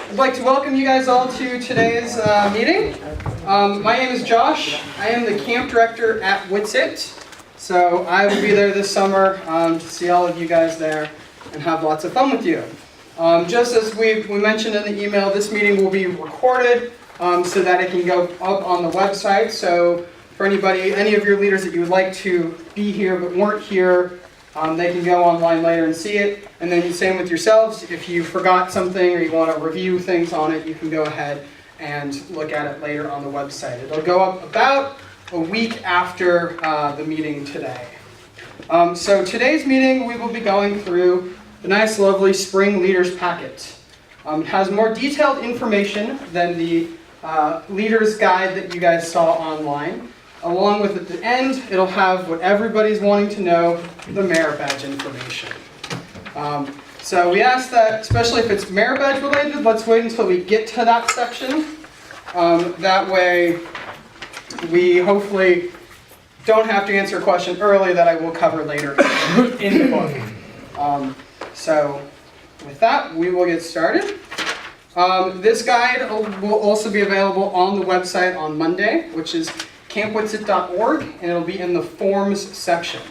I'd like to welcome you guys all to today's meeting. My name is Josh. I am the camp director at Whitsitt. So I will be there this summer to see all of you guys there and have lots of fun with you. Just as we mentioned in the email, this meeting will be recorded so that it can go up on the website. So for any of your leaders that you would like to be here but weren't here, they can go online later and see it. And then same with yourselves. If you forgot something or you want to review things on it, you can go ahead and look at it later on the website. It'll go up about a week after the meeting today. So today's meeting, we will be going through the nice, lovely Spring Leaders Packet. It has more detailed information than the Leaders Guide that you guys saw online. Along with, at the end, it'll have what everybody's wanting to know, the merit badge information. So we ask that, especially if it's merit badge related, let's wait until we get to that section. That way, we hopefully don't have to answer a question early that I will cover later in the book. So with that, we will get started. This guide will also be available on the website on Monday, which is campwhitsitt.org, and it'll be in the forms section.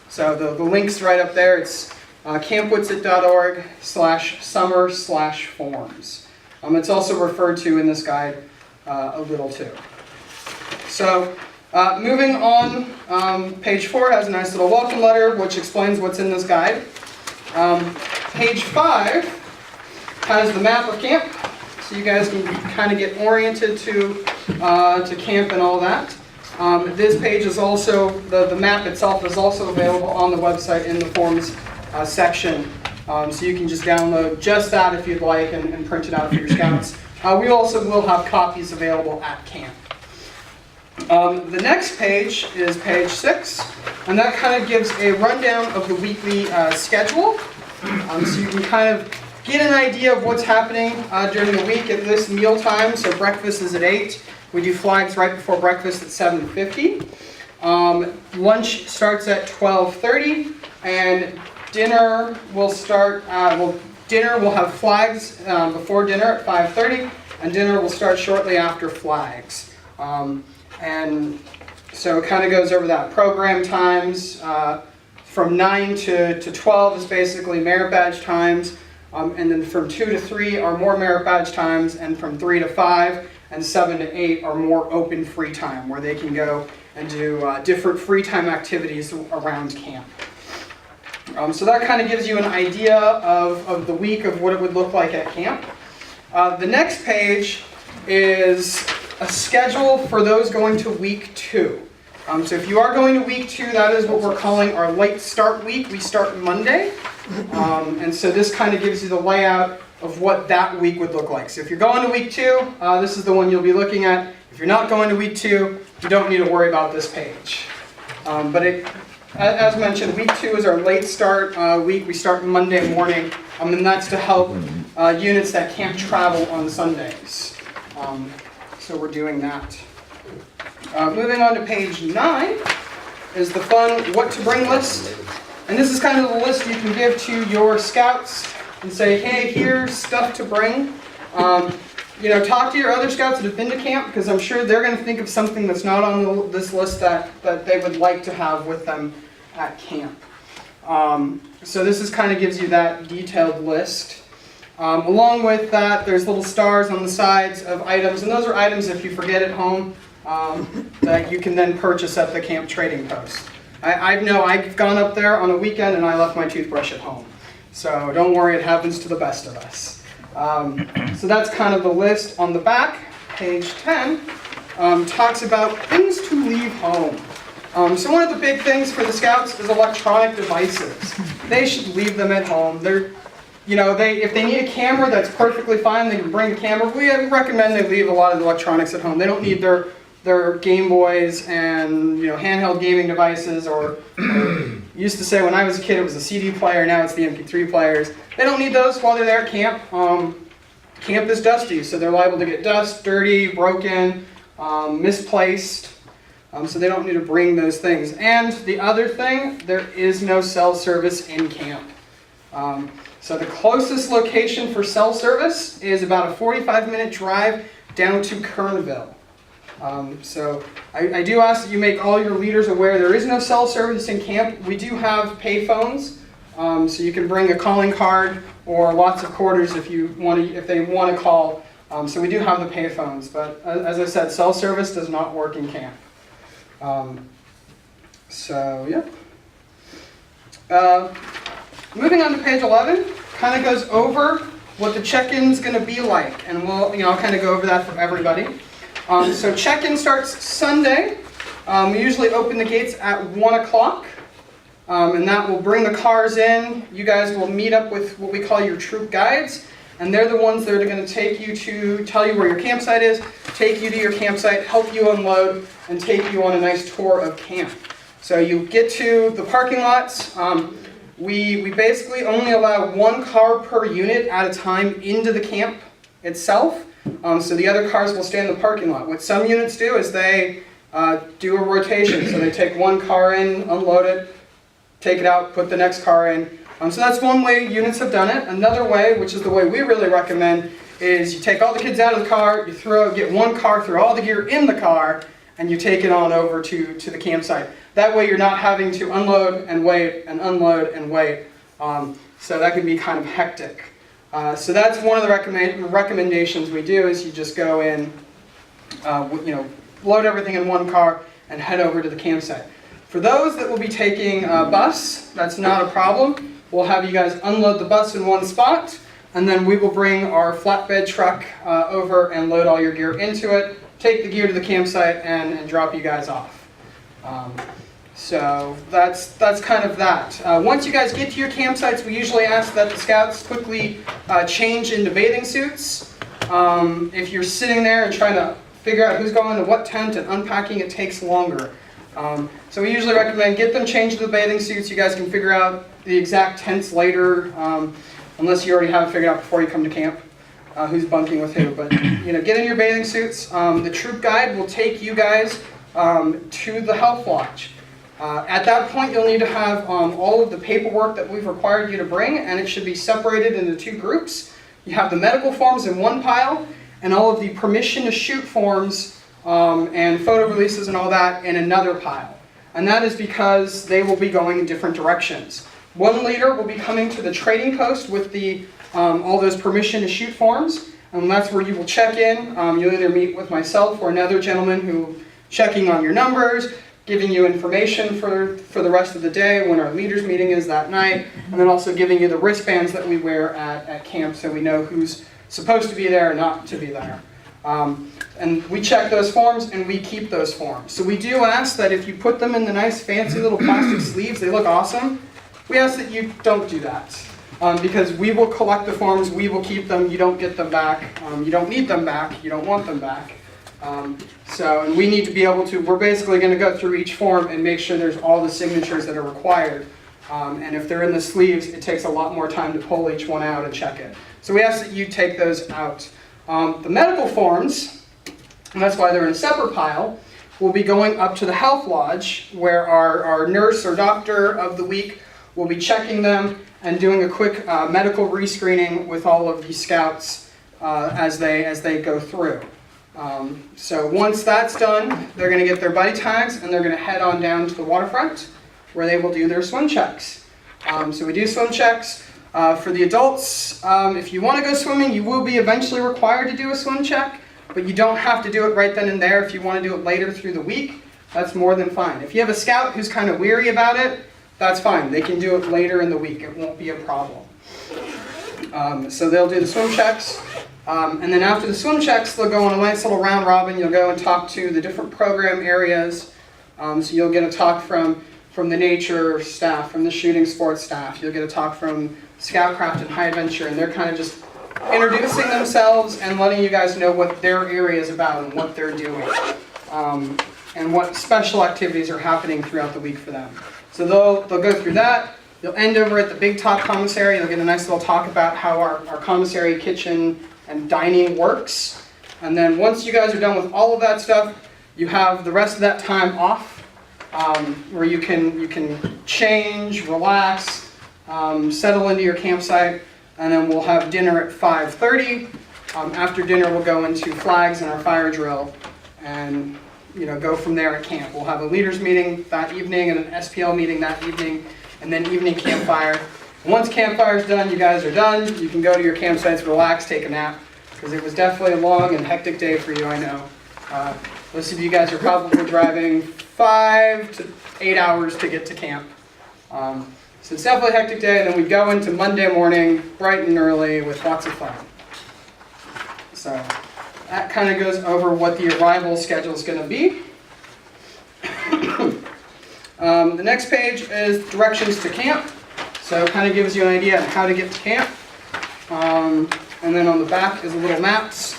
So the link's right up there. It's campwhitsitt.org/summer/forms. It's also referred to in this guide a little too. So moving on, page 4 has a nice little welcome letter which explains what's in this guide. Page 5 has the map of camp, so you guys can kind of get oriented to camp and all that. This page is also, the map itself is also available on the website in the forms section. So you can just download just that if you'd like and print it out for your scouts. We also will have copies available at camp. The next page is page 6, and that kind of gives a rundown of the weekly schedule. So you can kind of get an idea of what's happening during the week at this meal time. So breakfast is at 8. We do flags right before breakfast at 7:50. Lunch starts at 12:30, and dinner will start. Dinner will have flags before dinner at 5:30, and dinner will start shortly after flags. And so it kind of goes over that. Program times from 9 to 12 is basically merit badge times, and then from 2 to 3 are more merit badge times, and from 3 to 5 and 7 to 8 are more open free time, where they can go and do different free time activities around camp. So that kind of gives you an idea of the week of what it would look like at camp. The next page is a schedule for those going to week 2. So if you are going to week 2, that is what we're calling our late start week. We start Monday. And so this kind of gives you the layout of what that week would look like. So if you're going to week 2, this is the one you'll be looking at. If you're not going to week 2, you don't need to worry about this page. But as mentioned, week 2 is our late start week. We start Monday morning, and that's to help units that can't travel on Sundays. So we're doing that. Moving on to page 9 is the fun what to bring list. And this is kind of the list you can give to your scouts and say, hey, here's stuff to bring. Talk to your other scouts that have been to camp, because I'm sure they're going to think of something that's not on this list that they would like to have with them at camp. So this is kind of gives you that detailed list. Along with that, there's little stars on the sides of items, and those are items if you forget at home that you can then purchase at the camp trading post. I know I've gone up there on a weekend and I left my toothbrush at home. So don't worry, it happens to the best of us. So that's kind of the list. On the back, page 10, talks about things to leave home. So one of the big things for the scouts is electronic devices. They should leave them at home. If they need a camera, that's perfectly fine. They can bring a camera. We recommend they leave a lot of the electronics at home. They don't need their Game Boys and handheld gaming devices, or used to say when I was a kid it was a CD player, now it's the MP3 players. They don't need those while they're there at camp. Camp is dusty, so they're liable to get dust, dirty, broken, misplaced. So they don't need to bring those things. And the other thing, there is no cell service in camp. So the closest location for cell service is about a 45-minute drive down to Kernville. So I do ask that you make all your leaders aware there is no cell service in camp. We do have pay phones, so you can bring a calling card or lots of quarters if they want to call. So we do have the pay phones, but as I said, cell service does not work in camp. Moving on to page 11, kind of goes over what the check-in's going to be like, and I'll kind of go over that for everybody. So check-in starts Sunday. We usually open the gates at 1 o'clock, and that will bring the cars in. You guys will meet up with what we call your troop guides, and they're the ones that are going to take you to, tell you where your campsite is, take you to your campsite, help you unload, and take you on a nice tour of camp. So you get to the parking lots. We basically only allow 1 car per unit at a time into the camp itself. So the other cars will stay in the parking lot. What some units do is they do a rotation. So they take 1 car in, unload it, take it out, put the next car in. So that's one way units have done it. Another way, which is the way we really recommend, is you take all the kids out of the car, you get 1 car, throw all the gear in the car, and you take it on over to the campsite. That way you're not having to unload and wait and unload and wait. So that can be kind of hectic. So that's one of the recommendations we do, is you just go in, load everything in 1 car and head over to the campsite. For those that will be taking a bus, that's not a problem. We'll have you guys unload the bus in 1 spot, and then we will bring our flatbed truck over and load all your gear into it, take the gear to the campsite, and drop you guys off. So that's kind of that. Once you guys get to your campsites, we usually ask that the scouts quickly change into bathing suits. If you're sitting there and trying to figure out who's going to what tent and unpacking, it takes longer. So we usually recommend get them changed to the bathing suits. You guys can figure out the exact tents later, unless you already have it figured out before you come to camp, who's bunking with who. But get in your bathing suits. The troop guide will take you guys to the health lodge. At that point, you'll need to have all of the paperwork that we've required you to bring, and it should be separated into 2 groups. You have the medical forms in 1 pile, and all of the permission to shoot forms and photo releases and all that in another pile. And that is because they will be going in different directions. One leader will be coming to the trading post with all those permission to shoot forms, and that's where you will check in. You'll either meet with myself or another gentleman who checking on your numbers, giving you information for the rest of the day when our leaders meeting is that night, and then also giving you the wristbands that we wear at camp so we know who's supposed to be there or not to be there. And we check those forms and we keep those forms. So we do ask that if you put them in the nice fancy little plastic sleeves, they look awesome, we ask that you don't do that. Because we will collect the forms, we will keep them, you don't get them back, you don't need them back, you don't want them back. And we need to be able to, we're basically going to go through each form and make sure there's all the signatures that are required. And if they're in the sleeves, it takes a lot more time to pull each one out and check it. So we ask that you take those out. The medical forms, and that's why they're in a separate pile, will be going up to the health lodge where our nurse or doctor of the week will be checking them and doing a quick medical rescreening with all of the scouts as they go through. So once that's done, they're going to get their buddy tags and they're going to head on down to the waterfront where they will do their swim checks. So we do swim checks. For the adults, if you want to go swimming, you will be eventually required to do a swim check, but you don't have to do it right then and there. If you want to do it later through the week, that's more than fine. If you have a scout who's kind of weary about it, that's fine. They can do it later in the week. It won't be a problem. So they'll do the swim checks. And then after the swim checks, they'll go on a nice little round robin. You'll go and talk to the different program areas. So you'll get a talk from the nature staff, from the shooting sports staff. You'll get a talk from Scoutcraft and High Adventure, and they're kind of just introducing themselves and letting you guys know what their area is about and what they're doing, and what special activities are happening throughout the week for them. So they'll go through that. You'll end over at the Big Top Commissary. You'll get a nice little talk about how our commissary kitchen and dining works. And then once you guys are done with all of that stuff, you have the rest of that time off, where you can change, relax, settle into your campsite, and then we'll have dinner at 5:30. After dinner, we'll go into flags and our fire drill, and go from there at camp. We'll have a leaders meeting that evening and an SPL meeting that evening, and then evening campfire. Once campfire's done, you guys are done. You can go to your campsites, relax, take a nap, because it was definitely a long and hectic day for you, I know. Most of you guys are probably driving 5 to 8 hours to get to camp. So it's definitely a hectic day, and then we go into Monday morning, bright and early, with lots of fun. So that kind of goes over what the arrival schedule is going to be. The next page is directions to camp. So it kind of gives you an idea of how to get to camp. And then on the back is a little maps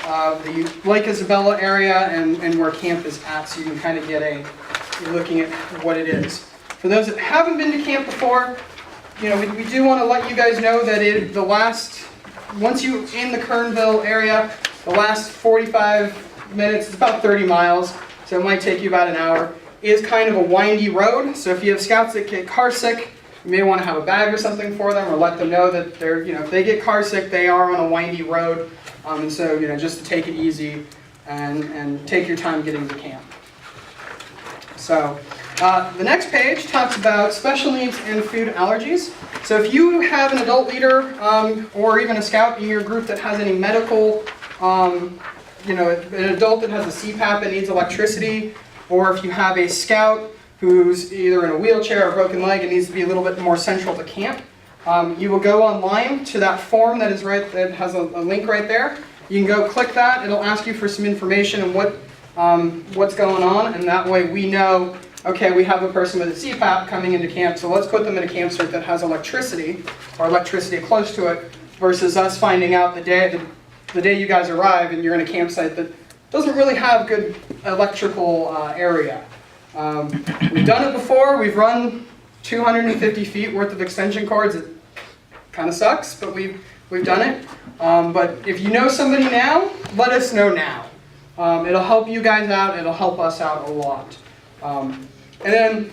of the Lake Isabella area and where camp is at, so you can kind of get you're looking at what it is. For those that haven't been to camp before, we do want to let you guys know that once you're in the Kernville area, the last 45 minutes, it's about 30 miles, so it might take you about an hour, is kind of a windy road. So if you have scouts that get car sick, you may want to have a bag or something for them, or let them know that if they get car sick, they are on a windy road. And so, just to take it easy and take your time getting to camp. So, the next page talks about special needs and food allergies. So if you have an adult leader or even a scout in your group that has any medical, an adult that has a CPAP and needs electricity, or if you have a scout who's either in a wheelchair or broken leg and needs to be a little bit more central to camp, you will go online to that form that has a link right there. You can go click that. It'll ask you for some information and what's going on, and that way we know, okay, we have a person with a CPAP coming into camp, so let's put them in a campsite that has electricity, or electricity close to it, versus us finding out the day you guys arrive and you're in a campsite that doesn't really have good electrical area. We've done it before. We've run 250 feet worth of extension cords. It kind of sucks, but we've done it. But if you know somebody now, let us know now. It'll help you guys out. It'll help us out a lot. And then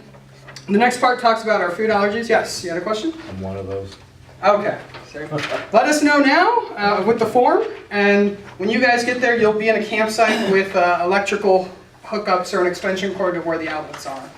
the next part talks about our food allergies. Yes, you had a question? I'm one of those. Okay. Sorry. Let us know now with the form, and when you guys get there, you'll be in a campsite with electrical hookups or an extension cord to where the outlets are.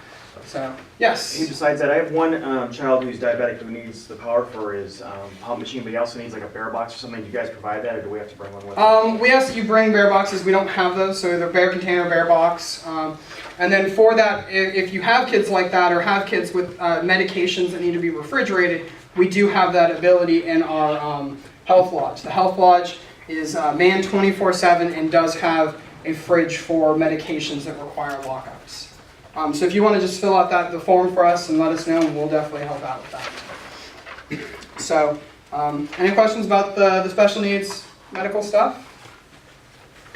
So, yes? And besides that, I have one child who's diabetic who needs the power for his pump machine, but he also needs like a bear box or something. Do you guys provide that, or do we have to bring one with us? We ask that you bring bear boxes. We don't have those, so either bear container or bear box. And then for that, if you have kids like that or have kids with medications that need to be refrigerated, we do have that ability in our health lodge. The health lodge is manned 24/7 and does have a fridge for medications that require lockups. So if you want to just fill out the form for us and let us know, we'll definitely help out with that. So, any questions about the special needs medical stuff?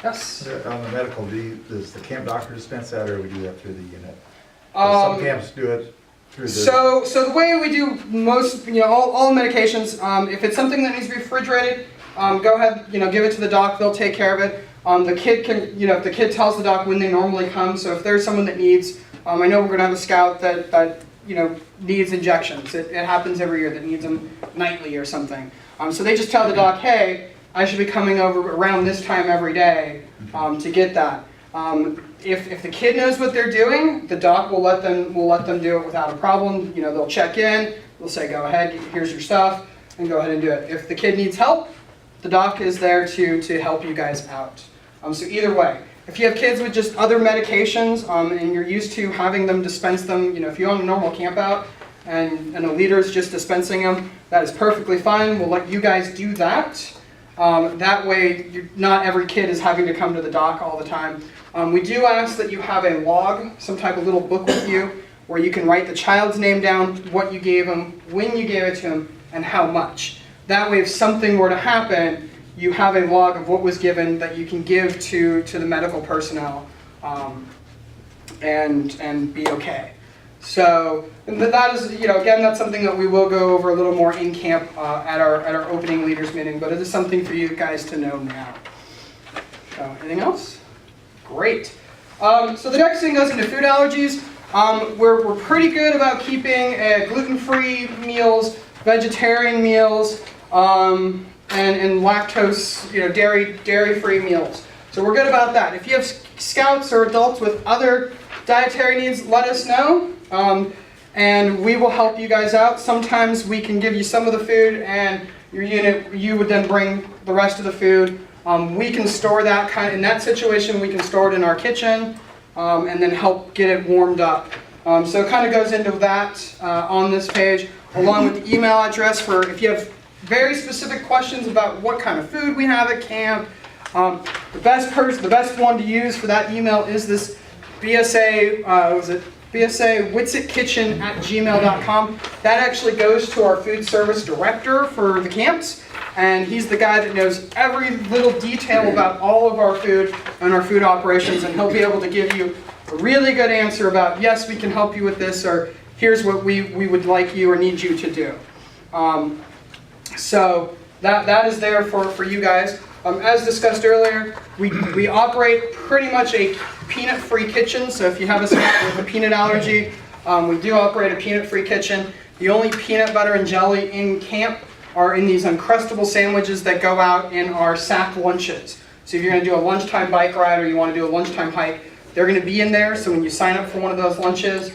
Yes? On the medical, does the camp doctor dispense that, or we do that through the unit? Some camps do it through the... So the way we do most, all medications, if it's something that needs to be refrigerated, go ahead, give it to the doc, they'll take care of it. The kid can, if the kid tells the doc when they normally come, so if there's someone that needs, I know we're going to have a scout that needs injections. It happens every year, that needs them nightly or something. So they just tell the doc, hey, I should be coming over around this time every day to get that. If the kid knows what they're doing, the doc will let them do it without a problem. They'll check in, they'll say, go ahead, here's your stuff, and go ahead and do it. If the kid needs help, the doc is there to help you guys out. So either way, if you have kids with just other medications and you're used to having them dispense them, if you're on a normal camp out and a leader's just dispensing them, that is perfectly fine. We'll let you guys do that. That way, not every kid is having to come to the doc all the time. We do ask that you have a log, some type of little book with you, where you can write the child's name down, what you gave him, when you gave it to him, and how much. That way, if something were to happen, you have a log of what was given that you can give to the medical personnel and be okay. So that is, again, that's something that we will go over a little more in camp at our opening leaders meeting, but it is something for you guys to know now. So, anything else? Great. So the next thing goes into food allergies. We're pretty good about keeping gluten-free meals vegetarian meals, and lactose, dairy-free meals. So we're good about that. If you have scouts or adults with other dietary needs, let us know, and we will help you guys out. Sometimes we can give you some of the food, and you would then bring the rest of the food. We can store that in that situation. We can store it in our kitchen, and then help get it warmed up. So it kind of goes into that on this page, along with the email address for if you have very specific questions about what kind of food we have at camp. The best one to use for that email is this BSA witsetkitchen@gmail.com. That actually goes to our food service director for the camps, and he's the guy that knows every little detail about all of our food and our food operations, and he'll be able to give you a really good answer about, yes, we can help you with this, or here's what we would like you or need you to do. So that is there for you guys. As discussed earlier, we operate pretty much a peanut-free kitchen, so if you have a scout with a peanut allergy, we do operate a peanut-free kitchen. The only peanut butter and jelly in camp are in these Uncrustable sandwiches that go out in our sack lunches. So if you're going to do a lunchtime bike ride or you want to do a lunchtime hike, they're going to be in there, so when you sign up for one of those lunches,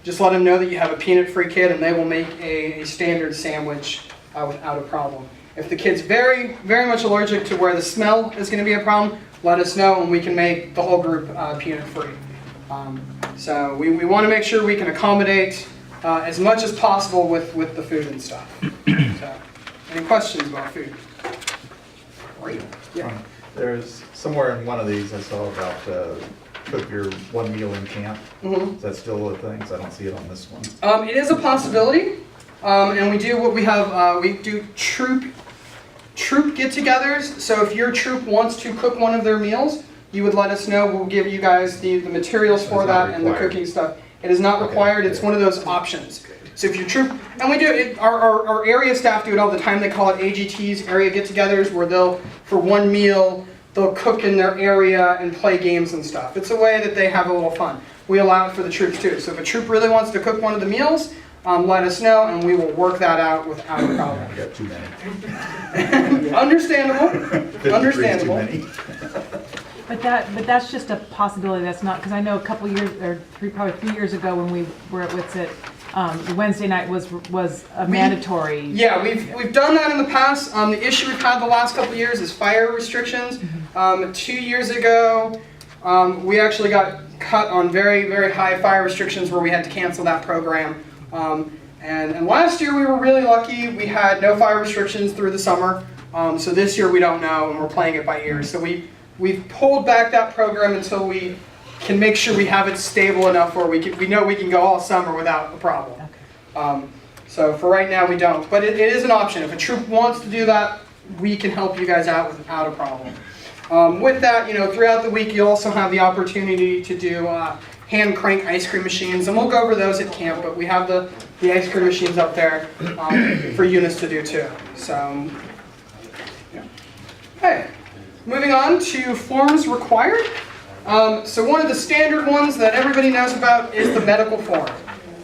just let them know that you have a peanut-free kid, and they will make a standard sandwich without a problem. If the kid's very, very much allergic to where the smell is going to be a problem, let us know and we can make the whole group peanut-free. So we want to make sure we can accommodate as much as possible with the food and stuff. So, any questions about food? Yeah. There's somewhere in one of these I saw about cook your one meal in camp. Mm-hmm. Is that still a thing? 'Cause I don't see it on this one. It is a possibility, and we do what we have. We do troop get-togethers. So if your troop wants to cook one of their meals, you would let us know. We'll give you guys the materials for It's not that and the required. cooking stuff. It is not required. It's one of those options. So if your troop, and we do it, our area staff do it all the time. They call it AGTs, area get-togethers, where they'll, for one meal, they'll cook in their area and play games and stuff. It's a way that they have a little fun. We allow it for the troops too. So if a troop really wants to cook one of the meals, let us know and we will work that out without a problem. We got too many. Understandable. 53 is Understandable. Too many. But that's just a possibility. That's not, because I know a couple years, or probably 3 years ago when we were at Witsit, the Wednesday night was a mandatory. Yeah, we've done that in the past. The issue we've had the last couple of years is fire restrictions. 2 years ago, we actually got cut on very, very high fire restrictions where we had to cancel that program. And last year we were really lucky. We had no fire restrictions through the summer. So this year we don't know, and we're playing it by ear. So we've pulled back that program until we can make sure we have it stable enough where we know we can go all summer without a problem. So for right now we don't, but it is an option. If a troop wants to do that, we can help you guys out without a problem. With that, throughout the week you'll also have the opportunity to do hand crank ice cream machines, and we'll go over those at camp, but we have the ice cream machines up there for units to do too. So, yeah. Okay, moving on to forms required. So one of the standard ones that everybody knows about is the medical form.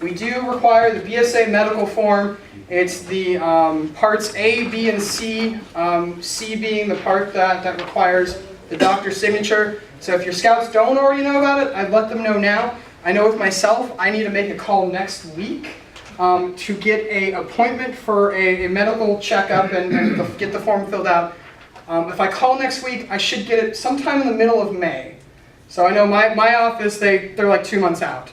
We do require the BSA medical form. It's the parts A, B, and C, C being the part that requires the doctor's signature. So if your scouts don't already know about it, I'd let them know now. I know with myself, I need to make a call next week to get an appointment for a medical checkup and get the form filled out. If I call next week, I should get it sometime in the middle of May. So I know my office, they're like 2 months out.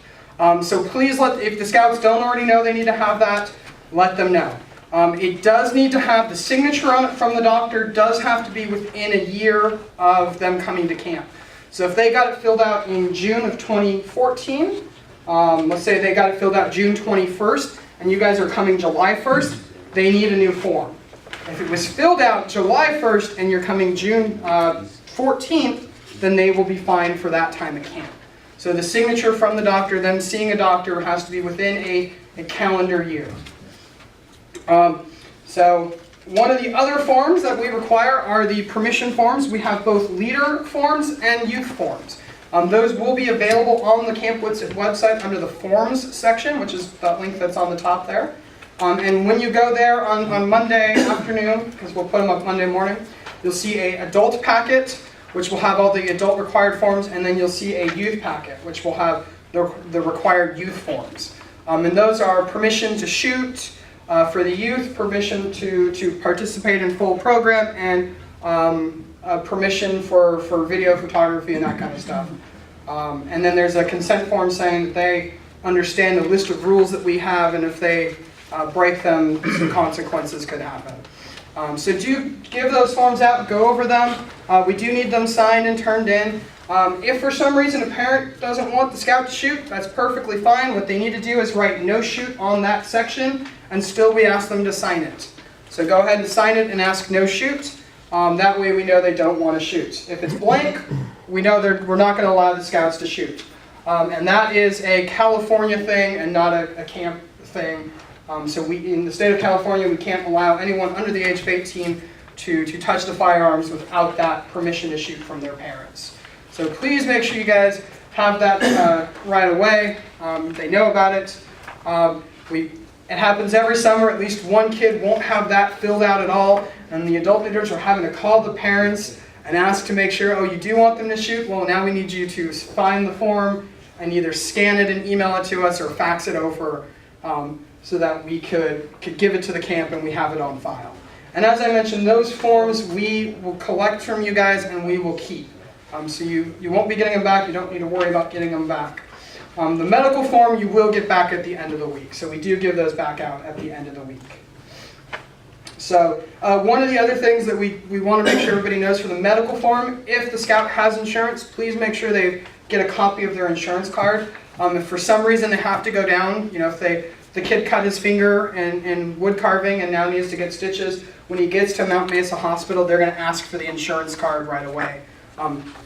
So please if the scouts don't already know they need to have that, let them know. It does need to have the signature on it from the doctor, does have to be within a year of them coming to camp. So if they got it filled out in June of 2014, let's say they got it filled out June 21st, and you guys are coming July 1st, they need a new form. If it was filled out July 1st and you're coming June 14th, then they will be fine for that time at camp. So the signature from the doctor, them seeing a doctor, has to be within a calendar year. So one of the other forms that we require are the permission forms. We have both leader forms and youth forms. Those will be available on the Camp Witsit website under the forms section, which is that link that's on the top there. And when you go there on Monday afternoon, because we'll put them up Monday morning, you'll see a adult packet, which will have all the adult required forms, and then you'll see a youth packet, which will have the required youth forms. And those are permission to shoot for the youth, permission to participate in full program, and permission for video photography and that kind of stuff. And then there's a consent form saying that they understand the list of rules that we have, and if they break them, some consequences could happen. So do give those forms out, go over them. We do need them signed and turned in. If for some reason a parent doesn't want the scout to shoot, that's perfectly fine. What they need to do is write no shoot on that section, and still we ask them to sign it. So go ahead and sign it and ask no shoot. That way we know they don't want to shoot. If it's blank, we know we're not going to allow the scouts to shoot. And that is a California thing and not a camp thing. So in the state of California, we can't allow anyone under the age of 18 to touch the firearms without that permission issued from their parents. So please make sure you guys have that right away. They know about it. It happens every summer. At least one kid won't have that filled out at all, and the adult leaders are having to call the parents and ask to make sure, oh, you do want them to shoot? Well, now we need you to find the form and either scan it and email it to us or fax it over so that we could give it to the camp and we have it on file. And as I mentioned, those forms we will collect from you guys and we will keep. So you won't be getting them back. You don't need to worry about getting them back. The medical form you will get back at the end of the week. So we do give those back out at the end of the week. So one of the other things that we want to make sure everybody knows for the medical form, if the scout has insurance, please make sure they get a copy of their insurance card. If for some reason they have to go down, if the kid cut his finger in wood carving and now needs to get stitches, when he gets to Mount Mesa Hospital, they're going to ask for the insurance card right away.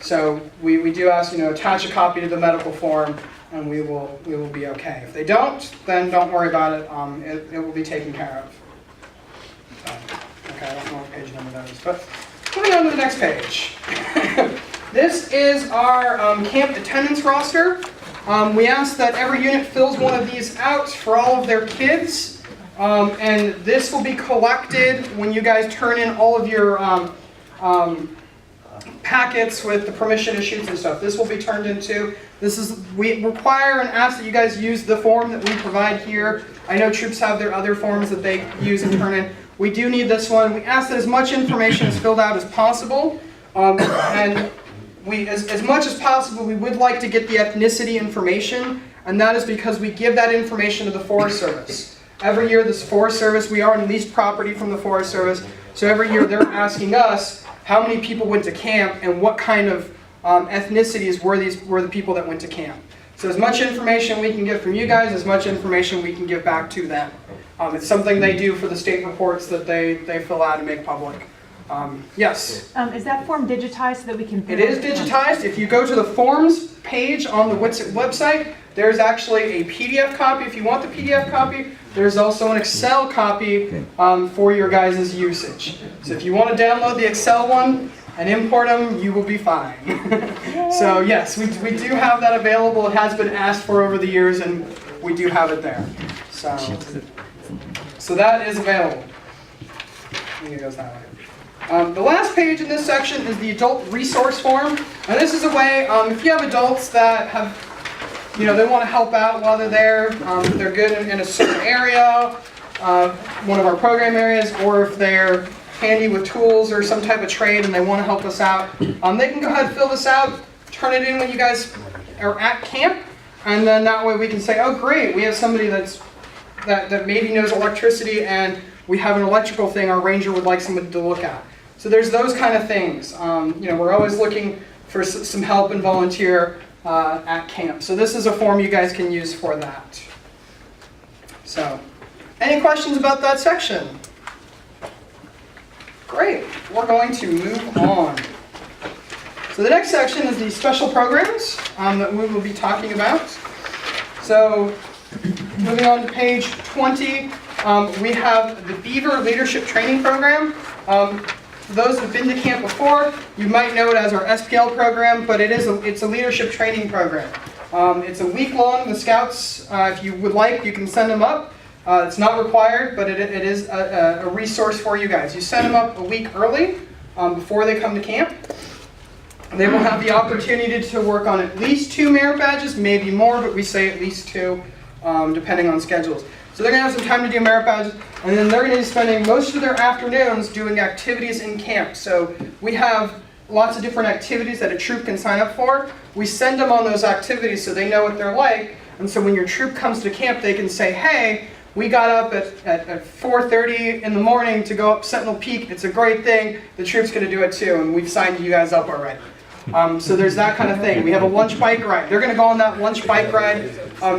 So we do ask, attach a copy to the medical form, and we will be okay. If they don't, then don't worry about it. It will be taken care of. Okay, I don't know what page number that is, but moving on to the next page. This is our camp attendance roster. We ask that every unit fills one of these out for all of their kids, and this will be collected when you guys turn in all of your packets with the permission issues and stuff. This will be turned into. We require and ask that you guys use the form that we provide here. I know troops have their other forms that they use and turn in. We do need this one. We ask that as much information is filled out as possible, and as much as possible, we would like to get the ethnicity information, and that is because we give that information to the Forest Service. Every year, this Forest Service, we are on leased property from the Forest Service, so every year they're asking us how many people went to camp and what kind of ethnicities were the people that went to camp. So as much information we can get from you guys, as much information we can give back to them. It's something they do for the state reports that they fill out and make public. Yes? Is that form digitized so that we can... It is digitized. If you go to the forms page on the WITSET website, there's actually a PDF copy. If you want the PDF copy, there's also an Excel copy for your guys' usage. So if you want to download the Excel one and import them, you will be fine. So yes, we do have that available. It has been asked for over the years, and we do have it there. So that is available. I think it goes that way. The last page in this section is the adult resource form. And this is a way, if you have adults that have, they want to help out while they're there, they're good in a certain area, one of our program areas, or if they're handy with tools or some type of trade and they want to help us out, they can go ahead and fill this out, turn it in when you guys are at camp, and then that way we can say, oh great, we have somebody that maybe knows electricity and we have an electrical thing our ranger would like somebody to look at. So there's those kind of things. We're always looking for some help and volunteer at camp. So this is a form you guys can use for that. So, any questions about that section? Great, we're going to move on. So the next section is the special programs that we will be talking about. So moving on to page 20, we have the Beaver Leadership Training Program. For those that have been to camp before, you might know it as our SPL program, but it's a leadership training program. It's a week long. The scouts, if you would like, you can send them up. It's not required, but it is a resource for you guys. You send them up a week early before they come to camp. They will have the opportunity to work on at least 2 merit badges, maybe more, but we say at least 2, depending on schedules. So they're going to have some time to do merit badges, and then they're going to be spending most of their afternoons doing activities in camp. So we have lots of different activities that a troop can sign up for. We send them on those activities so they know what they're like, and so when your troop comes to camp, they can say, hey, we got up at 4:30 in the morning to go up Sentinel Peak. It's a great thing. The troop's going to do it too, and we've signed you guys up already. So there's that kind of thing. We have a lunch bike ride. They're going to go on that lunch bike ride,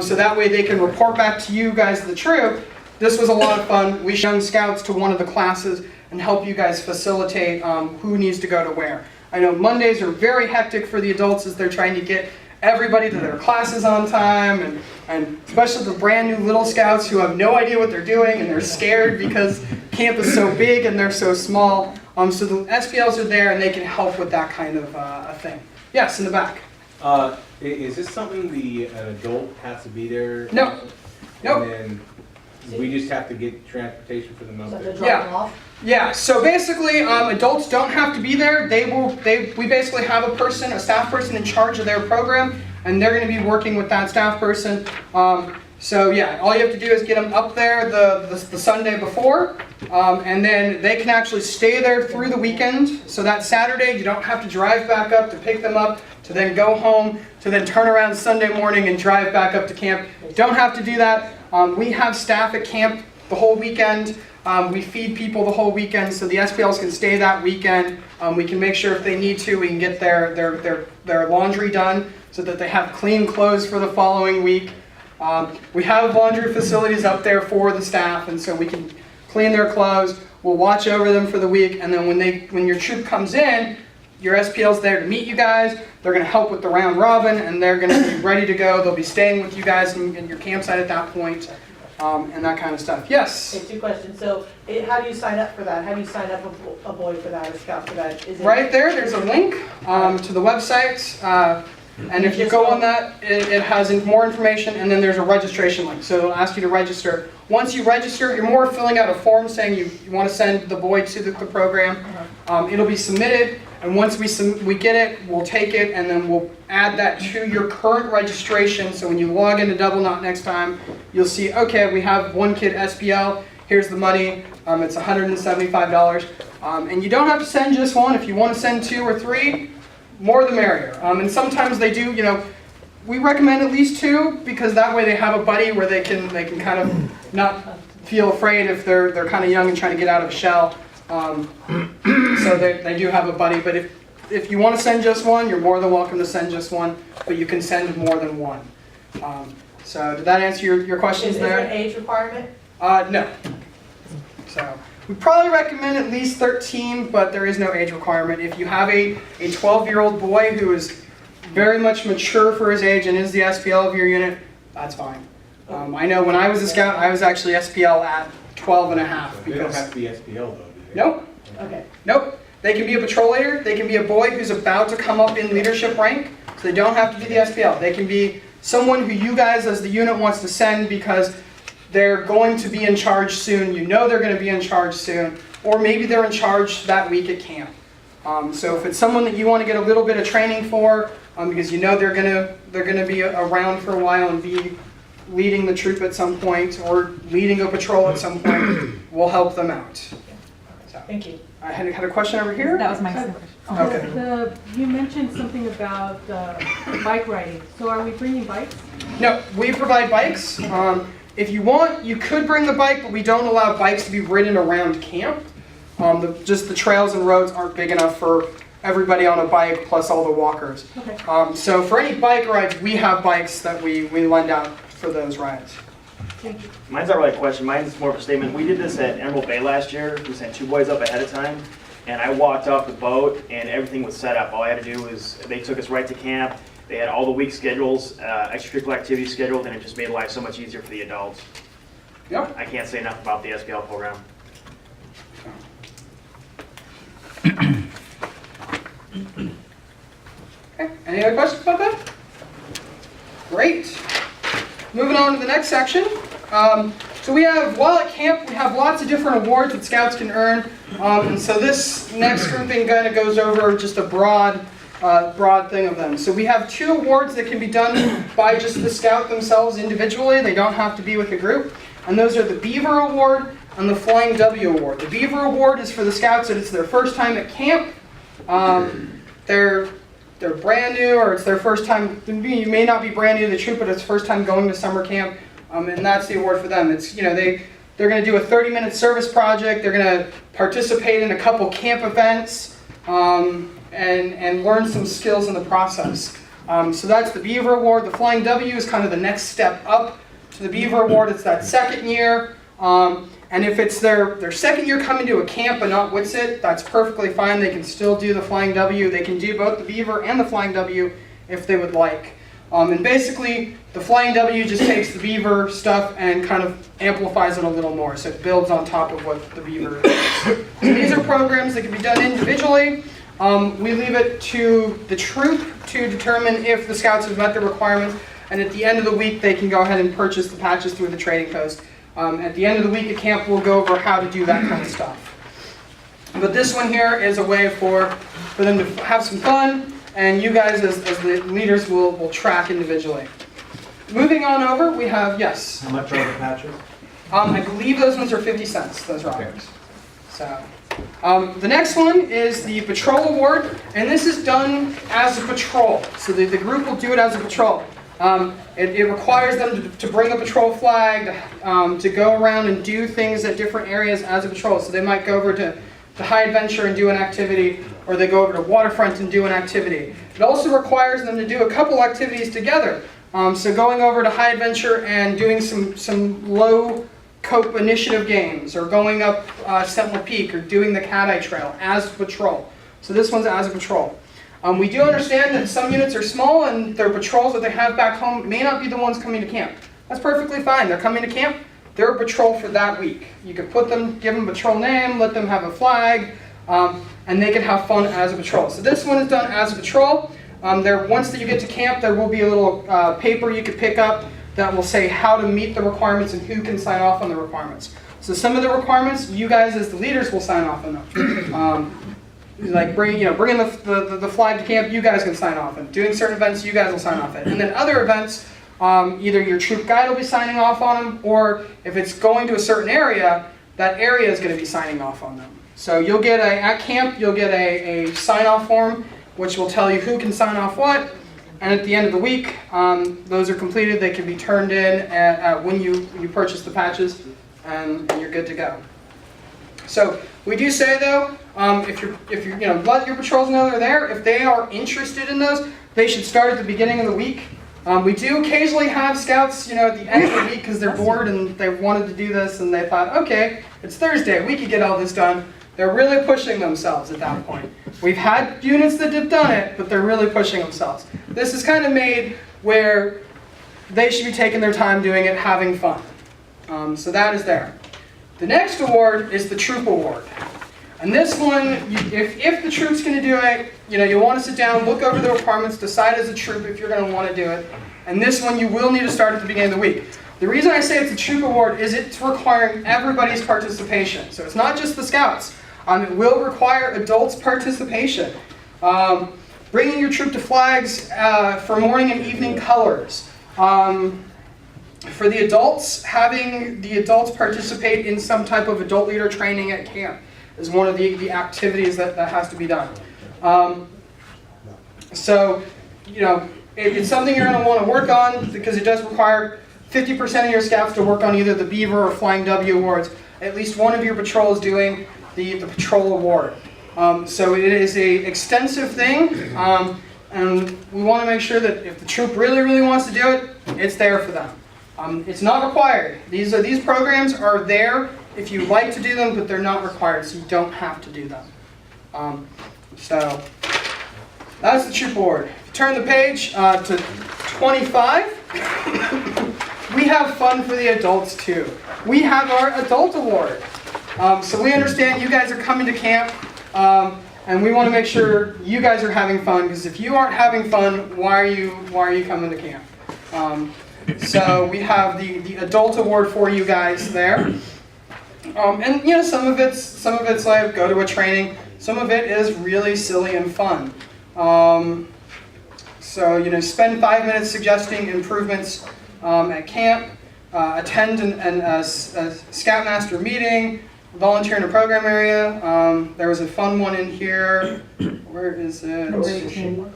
so that way they can report back to you guys, the troop. This was a lot of fun. We young scouts to one of the classes and help you guys facilitate who needs to go to where. I know Mondays are very hectic for the adults as they're trying to get everybody to their classes on time, and especially the brand new little scouts who have no idea what they're doing and they're scared because camp is so big and they're so small. So the SPLs are there and they can help with that kind of a thing. Yes, in the back. Is this something an adult has to be there? No. Nope. And then we just have to get transportation for them out there? Yeah. Yeah, so basically, adults don't have to be there. We basically have a staff person in charge of their program, and they're going to be working with that staff person. So yeah, all you have to do is get them up there the Sunday before, and then they can actually stay there through the weekend. So that Saturday, you don't have to drive back up to pick them up, to then go home, to then turn around Sunday morning and drive back up to camp. Don't have to do that. We have staff at camp the whole weekend. We feed people the whole weekend, so the SPLs can stay that weekend. We can make sure if they need to, we can get their laundry done so that they have clean clothes for the following week. We have laundry facilities up there for the staff, and so we can clean their clothes. We'll watch over them for the week, and then when your troop comes in, your SPL's there to meet you guys. They're going to help with the round robin, and they're going to be ready to go. They'll be staying with you guys in your campsite at that point. And that kind of stuff. Yes? Okay, 2 questions. So how do you sign up for that? How do you sign up a boy for that, a scout for that? Is it Right there's a link to the website. And if you go on that, it has more information, and then there's a registration link. So it'll ask you to register. Once you register, you're more filling out a form saying you want to send the boy to the program. It'll be submitted, and once we get it, we'll take it, and then we'll add that to your current registration. So when you log into Double Knot next time, you'll see, okay, we have 1 kid SPL. Here's the money. It's $175. And you don't have to send just 1. If you want to send 2 or 3, more the merrier. And sometimes they do, we recommend at least 2 because that way they have a buddy where they can kind of not feel afraid if they're kind of young and trying to get out of a shell. So they do have a buddy. But if you want to send just 1, you're more than welcome to send just 1, but you can send more than 1. So did that answer your questions there? Is there an age requirement? No. So we probably recommend at least 13, but there is no age requirement. If you have a 12-year-old boy who is very much mature for his age and is the SPL of your unit, that's fine. I know when I was a scout, I was actually SPL at 12 and a half. They don't have to be SPL though, do they? Nope. Okay. Nope. They can be a patrol leader. They can be a boy who's about to come up in leadership rank. So they don't have to be the SPL. They can be someone who you guys as the unit wants to send because they're going to be in charge soon. You know they're going to be in charge soon. Or maybe they're in charge that week at camp. So if it's someone that you want to get a little bit of training for, because you know they're going to be around for a while and be leading the troop at some point or leading a patrol at some point, we'll help them out. So, Thank you. I had a question over here. That was my second question. Okay. You mentioned something about bike riding. So are we bringing bikes? No, we provide bikes. If you want, you could bring the bike, but we don't allow bikes to be ridden around camp. Just the trails and roads aren't big enough for everybody on a bike plus all the walkers. Okay. So for any bike rides, we have bikes that we lend out for those rides. Thank you. Mine's not really a question, mine's more of a statement. We did this at Emerald Bay last year. We sent 2 boys up ahead of time, and I walked off the boat and everything was set up. All I had to do was, they took us right to camp. They had all the week schedules, extracurricular activities scheduled, and it just made life so much easier for the adults. Yep. I can't say enough about the SPL program. Okay. Any other questions about that? Great. Moving on to the next section. So we have, while at camp, we have lots of different awards that scouts can earn. And so this next grouping kind of goes over just a broad thing of them. So we have 2 awards that can be done by just the scout themselves individually. They don't have to be with a group. And those are the Beaver Award and the Flying W Award. The Beaver Award is for the scouts that it's their first time at camp. They're brand new, or it's their first time. You may not be brand new to the troop, but it's first time going to summer camp, and that's the award for them. It's, you know, they're going to do a 30-minute service project. They're going to participate in a couple camp events and learn some skills in the process. So that's the Beaver Award. The Flying W is kind of the next step up to the Beaver Award. It's that second year. And if it's their second year coming to a camp but not Witsit, that's perfectly fine. They can still do the Flying W. They can do both the Beaver and the Flying W if they would like. And basically, the Flying W just takes the Beaver stuff and kind of amplifies it a little more. So it builds on top of what the Beaver is. So these are programs that can be done individually. We leave it to the troop to determine if the scouts have met the requirements. And at the end of the week, they can go ahead and purchase the patches through the trading post. At the end of the week at camp, we'll go over how to do that kind of stuff. But this one here is a way for them to have some fun, and you guys as the leaders will track individually. Moving on over, we have, yes? How much are the patches? I believe those ones are 50 cents, those rockers. So, the next one is the Patrol Award, and this is done as a patrol. So the group will do it as a patrol. It requires them to bring a patrol flag, to go around and do things at different areas as a patrol. So they might go over to High Adventure and do an activity, or they go over to Waterfront and do an activity. It also requires them to do a couple activities together. So going over to High Adventure and doing some low cope initiative games, or going up Sentinel Peak, or doing the Cat Eye Trail as a patrol. So this one's as a patrol. We do understand that some units are small and their patrols that they have back home may not be the ones coming to camp. That's perfectly fine. They're coming to camp, they're a patrol for that week. You could give them a patrol name, let them have a flag, and they can have fun as a patrol. So this one is done as a patrol. Once that you get to camp, there will be a little paper you could pick up that will say how to meet the requirements and who can sign off on the requirements. So some of the requirements, you guys as the leaders will sign off on them. Like bringing the flag to camp, you guys can sign off. And doing certain events, you guys will sign off it. And then other events, either your troop guide will be signing off on them, or if it's going to a certain area, that area is going to be signing off on them. So you'll get at camp, you'll get a sign-off form, which will tell you who can sign off what. And at the end of the week, those are completed. They can be turned in when you purchase the patches, and you're good to go. So we do say though, if you're let your patrols know they're there. If they are interested in those, they should start at the beginning of the week. We do occasionally have scouts, at the end of the week because they're bored and they wanted to do this and they thought, okay, it's Thursday, we could get all this done. They're really pushing themselves at that point. We've had units that have done it, but they're really pushing themselves. This is kind of made where they should be taking their time doing it, having fun. So that is there. The next award is the Troop Award. And this one, if the troop's going to do it, you'll want to sit down, look over the requirements, decide as a troop if you're going to want to do it. And this one you will need to start at the beginning of the week. The reason I say it's a Troop Award is it's requiring everybody's participation. So it's not just the scouts. It will require adults' participation. Bringing your troop to flags for morning and evening colors. For the adults, having the adults participate in some type of adult leader training at camp is one of the activities that has to be done. It's something you're going to want to work on because it does require 50% of your scouts to work on either the Beaver or Flying W awards. At least one of your patrols doing the Patrol Award. So it is an extensive thing, and we want to make sure that if the troop really, really wants to do it, it's there for them. It's not required. These programs are there if you like to do them, but they're not required, so you don't have to do them. So that's the Troop Award. If you turn the page to 25, we have fun for the adults too. We have our Adult Award. So we understand you guys are coming to camp, and we want to make sure you guys are having fun, because if you aren't having fun, why are you coming to camp? So we have the adult award for you guys there. And you know, some of it's like go to a training. Some of it is really silly and fun. So you know, spend 5 minutes suggesting improvements at camp. Attend a Scoutmaster meeting. Volunteer in a program area. There was a fun one in here. Where is it? Number 18.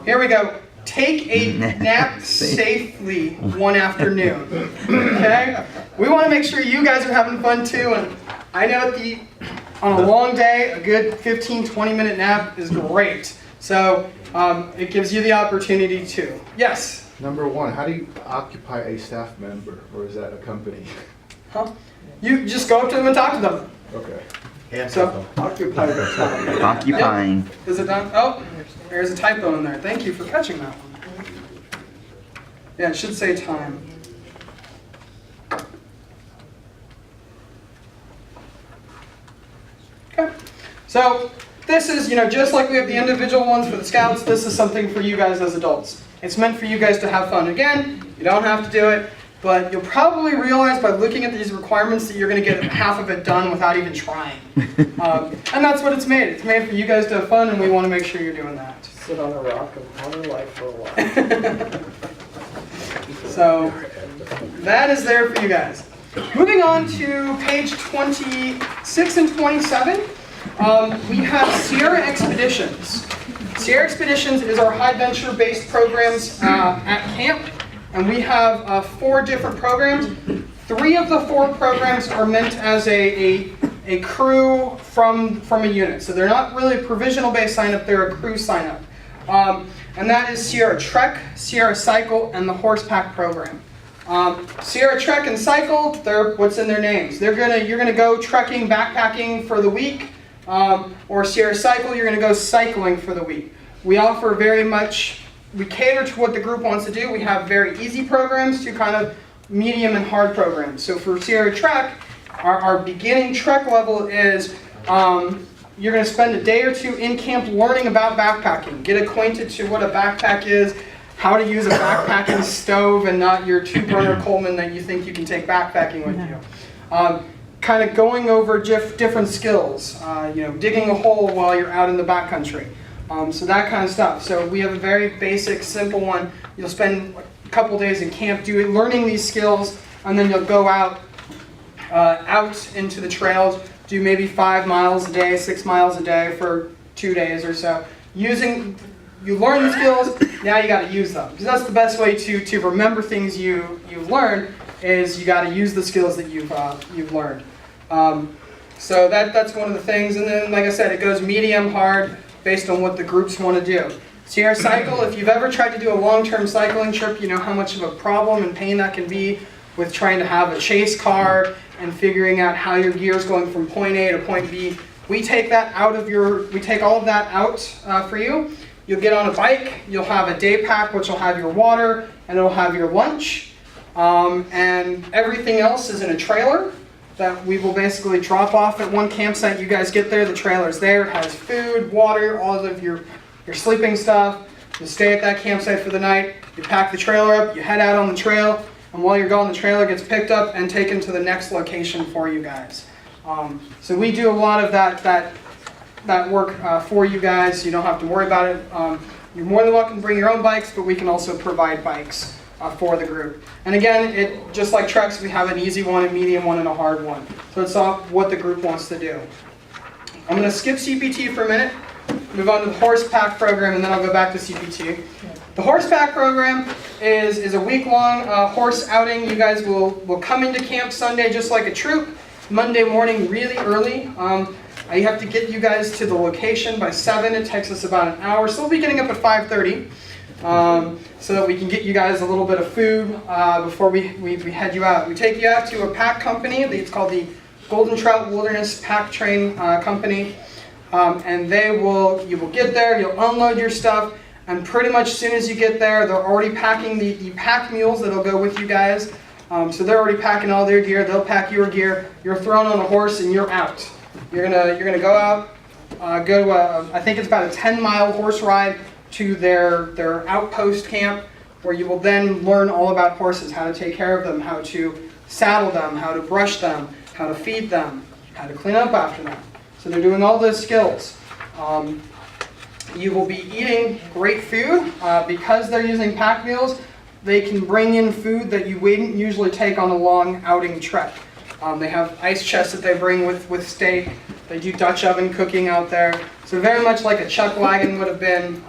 Here we go. Take a nap safely one afternoon. Okay? We want to make sure you guys are having fun too. And I know on a long day, a good 15-20 minute nap is great. So it gives you the opportunity to. Yes? Number one, how do you occupy a staff member, or is that a company? Huh? You just go up to them and talk to them. Okay. So, Occupying. is it done? Oh, there's a typo in there. Thank you for catching that one. Yeah, it should say time. Okay. So this is, you know, just like we have the individual ones for the scouts, this is something for you guys as adults. It's meant for you guys to have fun. Again, you don't have to do it, but you'll probably realize by looking at these requirements that you're going to get half of it done without even trying. And that's what it's made. It's made for you guys to have fun, and we want to make sure you're doing that. Sit on a rock and ponder life for a while. So that is there for you guys. Moving on to page 26 and 27, we have Sierra Expeditions. Sierra Expeditions is our high venture based programs at camp, and we have 4 different programs. 3 of the 4 programs are meant as a crew from a unit. So they're not really a provisional based sign up, they're a crew sign up. And that is Sierra Trek, Sierra Cycle, and the Horsepack program. Sierra Trek and Cycle, they're what's in their names. You're gonna go trekking, backpacking for the week, or Sierra Cycle, you're gonna go cycling for the week. We offer we cater to what the group wants to do. We have very easy programs to kind of medium and hard programs. So for Sierra Trek, our beginning trek level is you're going to spend a day or 2 in camp learning about backpacking. Get acquainted to what a backpack is, how to use a backpacking stove and not your 2-burner Coleman that you think you can take backpacking with you. Kind of going over different skills, digging a hole while you're out in the backcountry. So that kind of stuff. So we have a very basic, simple one. You'll spend a couple days in camp learning these skills, and then you'll go out into the trails, do maybe 5 miles a day, 6 miles a day for 2 days or so. You learn the skills, now you got to use them. Because that's the best way to remember things you've learned, is you got to use the skills that you've learned. So that's one of the things. And then, like I said, it goes medium, hard, based on what the groups want to do. Sierra Cycle, if you've ever tried to do a long-term cycling trip, you know how much of a problem and pain that can be with trying to have a chase car and figuring out how your gear is going from point A to point B. We take all of that out for you. You'll get on a bike, you'll have a day pack which will have your water and it'll have your lunch. And everything else is in a trailer that we will basically drop off at one campsite. You guys get there, the trailer's there, it has food, water, all of your sleeping stuff. You stay at that campsite for the night, you pack the trailer up, you head out on the trail, and while you're gone, the trailer gets picked up and taken to the next location for you guys. So we do a lot of that work for you guys. You don't have to worry about it. You're more than welcome to bring your own bikes, but we can also provide bikes for the group. And again, just like treks, we have an easy one, a medium one, and a hard one. So it's all what the group wants to do. I'm going to skip CPT for a minute, move on to the Horsepack program, and then I'll go back to CPT. The Horsepack program is a week-long horse outing. You guys will come into camp Sunday just like a troop, Monday morning really early. I have to get you guys to the location by 7. It takes us about an hour, so we'll be getting up at 5:30 so that we can get you guys a little bit of food before we head you out. We take you out to a pack company. It's called the Golden Trout Wilderness Pack Train Company. And you will get there, you'll unload your stuff, and pretty much as soon as you get there, they're already packing the pack mules that'll go with you guys. So they're already packing all their gear, they'll pack your gear, you're thrown on a horse and you're out. You're gonna go out, I think it's about a 10-mile horse ride to their outpost camp. where you will then learn all about horses, how to take care of them, how to saddle them, how to brush them, how to feed them, how to clean up after them. So they're doing all those skills. You will be eating great food. Because they're using pack meals, they can bring in food that you wouldn't usually take on a long outing trek. They have ice chests that they bring with steak. They do Dutch oven cooking out there. So very much like a chuck wagon would have been,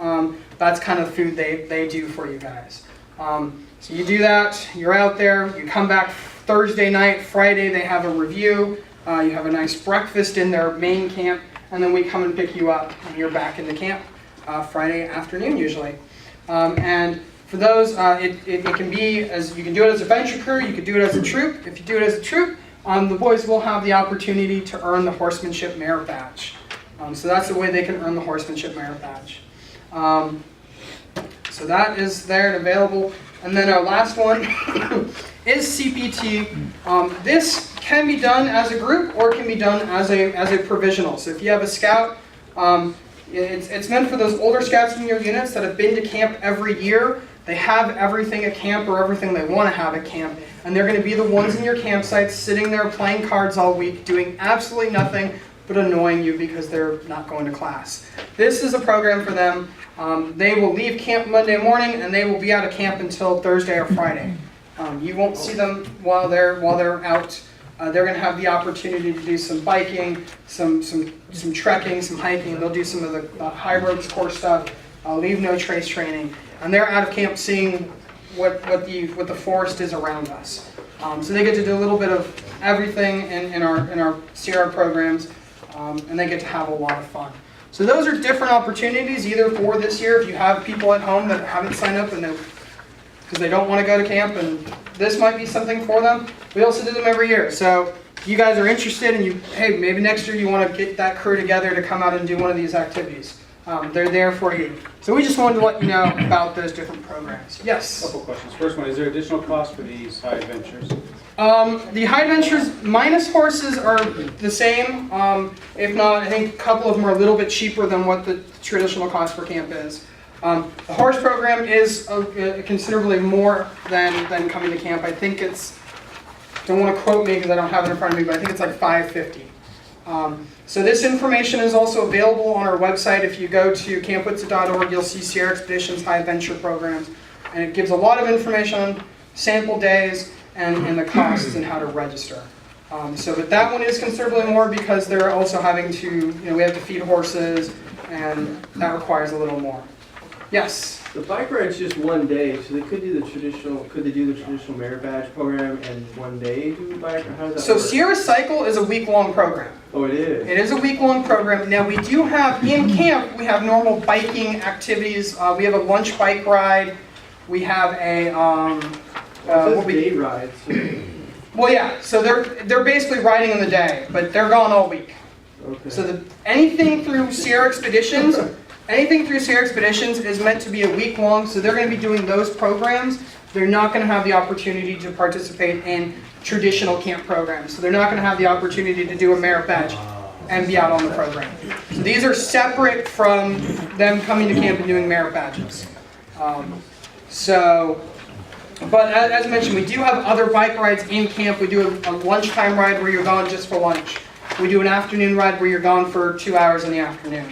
that's kind of food they do for you guys. So you do that, you're out there, you come back Thursday night, Friday they have a review, you have a nice breakfast in their main camp, and then we come and pick you up and you're back in the camp Friday afternoon usually. And for those, it can be, you can do it as a venture crew, you can do it as a troop. If you do it as a troop, the boys will have the opportunity to earn the Horsemanship Merit Badge. So that's the way they can earn the Horsemanship Merit Badge. So that is there and available. And then our last one is CPT. This can be done as a group or can be done as a provisional. So if you have a scout, it's meant for those older scouts in your units that have been to camp every year. They have everything at camp or everything they want to have at camp. And they're going to be the ones in your campsite sitting there playing cards all week, doing absolutely nothing but annoying you because they're not going to class. This is a program for them. They will leave camp Monday morning and they will be out of camp until Thursday or Friday. You won't see them while they're out. They're going to have the opportunity to do some biking, some trekking, some hiking. They'll do some of the high ropes course stuff, leave no trace training, and they're out of camp seeing what the forest is around us. So they get to do a little bit of everything in our Sierra programs, and they get to have a lot of fun. So those are different opportunities either for this year if you have people at home that haven't signed up and because they don't want to go to camp, and this might be something for them. We also do them every year. So if you guys are interested and hey, maybe next year you want to get that crew together to come out and do one of these activities. They're there for you. So we just wanted to let you know about those different programs. Yes? Couple questions. First one, is there additional cost for these high adventures? The high adventures minus horses are the same. If not, I think a couple of them are a little bit cheaper than what the traditional cost for camp is. The horse program is considerably more than coming to camp. I think it's, don't want to quote me because I don't have it in front of me, but I think it's like $550. So this information is also available on our website. If you go to campwitsit.org, you'll see Sierra Expeditions High Adventure programs. And it gives a lot of information on sample days and the costs and how to register. But that one is considerably more because they're also having to, we have to feed horses, and that requires a little more. Yes? The bike ride's just one day, so they could do the traditional merit badge program and one day do the bike ride? How does that So work? Sierra Cycle is a week-long program. Oh, it is? It is a week-long program. Now we do have, in camp, we have normal biking activities. We have a lunch bike ride. We have a, It says day ride, so... well yeah, so they're basically riding in the day, but they're gone all week. Okay. So anything through Sierra Expeditions is meant to be a week long, so they're going to be doing those programs. They're not going to have the opportunity to participate in traditional camp programs. So they're not going to have the opportunity to do a merit badge and be out on the program. So these are separate from them coming to camp and doing merit badges. But as mentioned, we do have other bike rides in camp. We do a lunchtime ride where you're gone just for lunch. We do an afternoon ride where you're gone for 2 hours in the afternoon.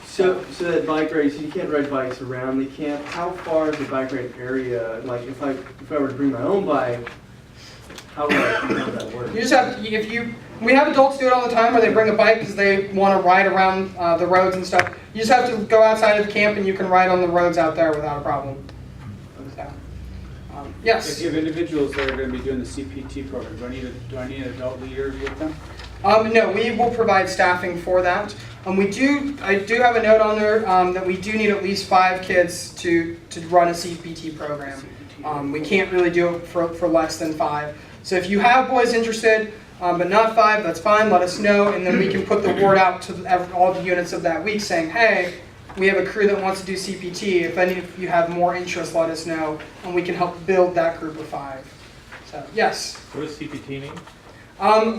So that bike ride, so you can't ride bikes around the camp. How far is the bike ride area? Like if I were to bring my own bike, how would that work? You just have to, we have adults do it all the time where they bring a bike because they want to ride around the roads and stuff. You just have to go outside of the camp and you can ride on the roads out there without a problem. So, yes? If you have individuals that are going to be doing the CPT program, do I need adult leaders with them? No, we will provide staffing for that. I do have a note on there that we do need at least 5 kids to run a CPT program. We can't really do it for less than 5. So if you have boys interested, but not 5, that's fine, let us know, and then we can put the word out to all the units of that week saying, hey, we have a crew that wants to do CPT. If any of you have more interest, let us know, and we can help build that group of 5. So, yes? What does CPT mean?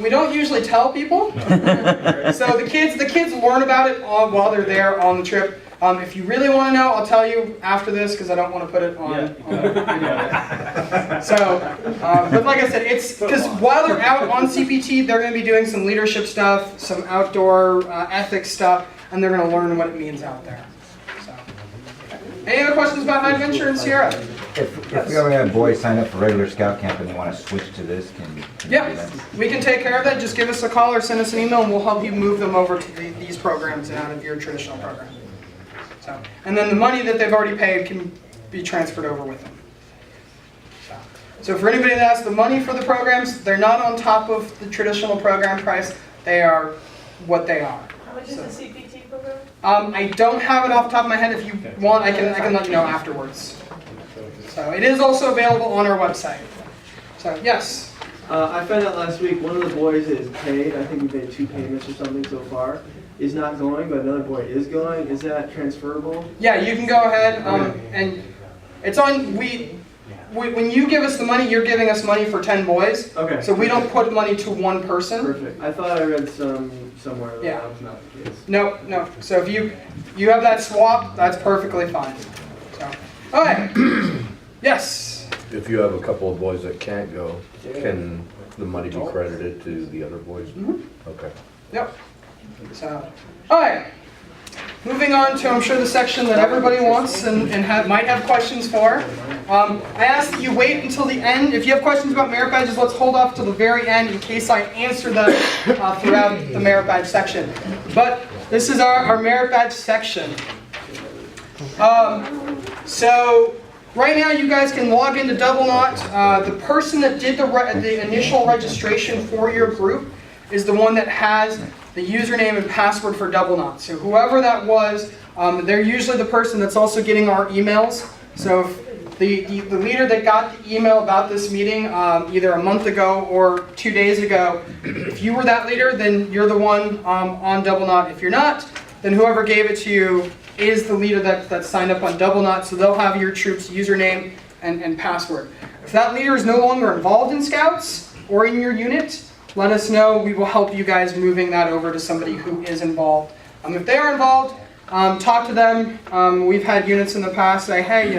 We don't usually tell people. So the kids learn about it while they're there on the trip. If you really want to know, I'll tell you after this because I don't want to put it on video. So, but like I said, it's because while they're out on CPT, they're going to be doing some leadership stuff, some outdoor ethics stuff, and they're going to learn what it means out there. So, any other questions about High Adventure and Sierra? If we ever have boys sign up for regular scout camp and they want to switch to this, can you do Yeah, that? we can take care of that. Just give us a call or send us an email, and we'll help you move them over to these programs and out of your traditional program. So, and then the money that they've already paid can be transferred over with them. So for anybody that asks, the money for the programs, they're not on top of the traditional program price. They are what they are. How much is the CPT program? I don't have it off the top of my head. If you want, I can let you know afterwards. So it is also available on our website. So yes. I found out last week one of the boys that is paid, I think we made 2 payments or something so far, is not going, but another boy is going. Is that transferable? Yeah, you can go ahead and it's on. When you give us the money, you're giving us money for 10 boys. Okay. So we don't put money to one person. Perfect. I thought I read somewhere that Yeah. that was not the case. No, no. So if you have that swap, that's perfectly fine. So, all right. Yes. If you have a couple of boys that can't go, can the money be credited to the other boys? Okay. Yep. So, all right. Moving on to, I'm sure, the section that everybody wants and might have questions for. I ask that you wait until the end. If you have questions about merit badges, let's hold off till the very end in case I answer them throughout the merit badge section. But this is our merit badge section. So right now you guys can log into Double Knot. The person that did the initial registration for your group is the one that has the username and password for Double Knot. So whoever that was, they're usually the person that's also getting our emails. So if the leader that got the email about this meeting either a month ago or 2 days ago, if you were that leader, then you're the one on Double Knot. If you're not, then whoever gave it to you is the leader that signed up on Double Knot, so they'll have your troop's username and password. If that leader is no longer involved in Scouts or in your unit, let us know. We will help you guys moving that over to somebody who is involved. If they are involved, talk to them. We've had units in the past say, hey,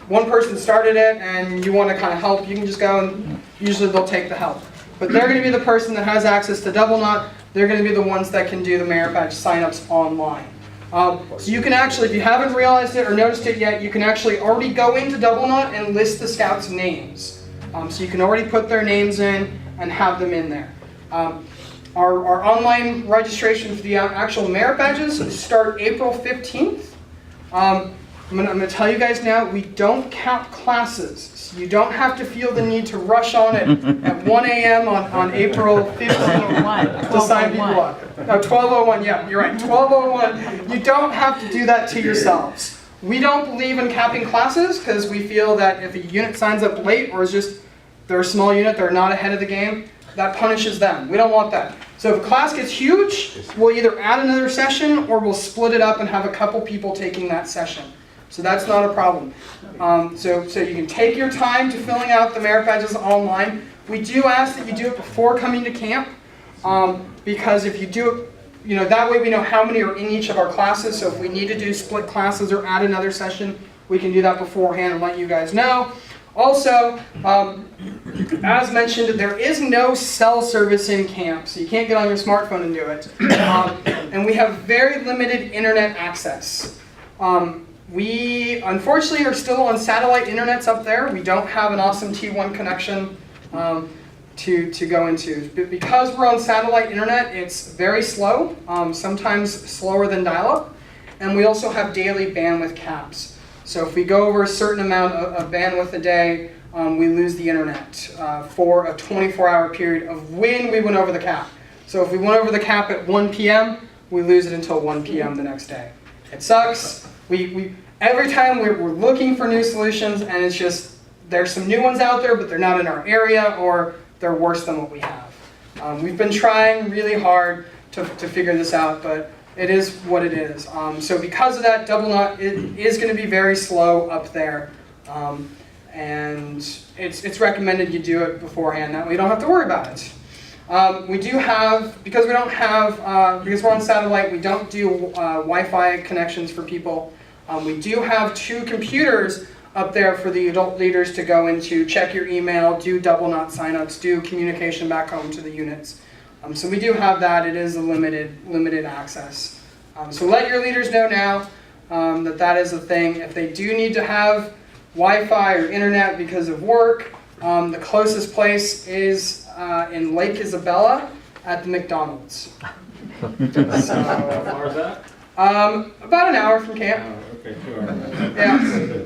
one person started it and you want to kind of help, you can just go and usually they'll take the help. But they're going to be the person that has access to Double Knot. They're going to be the ones that can do the merit badge signups online. So you can actually, if you haven't realized it or noticed it yet, you can actually already go into Double Knot and list the Scouts' names. So you can already put their names in and have them in there. Our online registration for the actual merit badges start April 15th. I'm going to tell you guys now, we don't count classes. So you don't have to feel the need to rush on it at 1 a.m. on April 15th to sign people up. No, 12:01, yeah, you're right, 12:01. You don't have to do that to yourselves. We don't believe in capping classes because we feel that if a unit signs up late or is just, they're a small unit, they're not ahead of the game, that punishes them. We don't want that. So if a class gets huge, we'll either add another session or we'll split it up and have a couple people taking that session. So that's not a problem. So you can take your time to filling out the merit badges online. We do ask that you do it before coming to camp because if you do it, that way we know how many are in each of our classes. So if we need to do split classes or add another session, we can do that beforehand and let you guys know. Also, as mentioned, there is no cell service in camp, so you can't get on your smartphone and do it. And we have very limited internet access. We, unfortunately, are still on satellite internets up there. We don't have an awesome T1 connection to go into. But because we're on satellite internet, it's very slow, sometimes slower than dial-up. And we also have daily bandwidth caps. So if we go over a certain amount of bandwidth a day, we lose the internet for a 24-hour period of when we went over the cap. So if we went over the cap at 1 p.m., we lose it until 1 p.m. the next day. It sucks. Every time we're looking for new solutions, and it's just, there's some new ones out there, but they're not in our area, or they're worse than what we have. We've been trying really hard to figure this out, but it is what it is. So because of that, Double Knot is going to be very slow up there. And it's recommended you do it beforehand. That way you don't have to worry about it. We do have, because we don't have, because we're on satellite, we don't do Wi-Fi connections for people. We do have 2 computers up there for the adult leaders to go into, check your email, do double knot signups, do communication back home to the units. So we do have that. It is a limited access. So let your leaders know now that is a thing. If they do need to have Wi-Fi or internet because of work, the closest place is in Lake Isabella at the McDonald's. How far is that? About an hour from camp. Oh, okay, 2 hours. Yeah.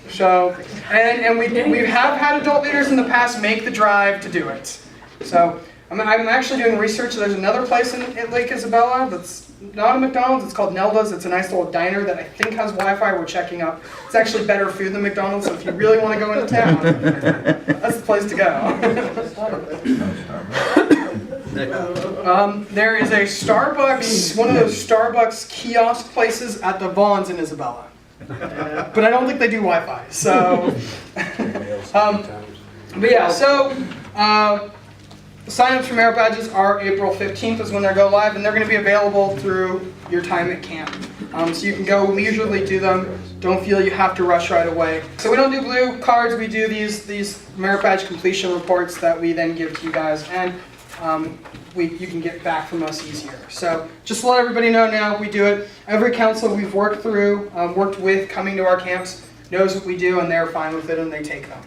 So, and we have had adult leaders in the past make the drive to do it. So I'm actually doing research. There's another place in Lake Isabella that's not a McDonald's. It's called Nelda's. It's a nice little diner that I think has Wi-Fi. We're checking up. It's actually better food than McDonald's. So if you really want to go into town, that's the place to go. There is a Starbucks, one of those Starbucks kiosk places at the Vons in Isabella. But I don't think they do Wi-Fi, so. But yeah, so sign-ups for merit badges are April 15th is when they go live, and they're going to be available through your time at camp. So you can go leisurely do them. Don't feel you have to rush right away. So we don't do blue cards. We do these merit badge completion reports that we then give to you guys, and you can get back from us easier. So just to let everybody know now, we do it. Every counselor we've worked with coming to our camps knows what we do, and they're fine with it, and they take them.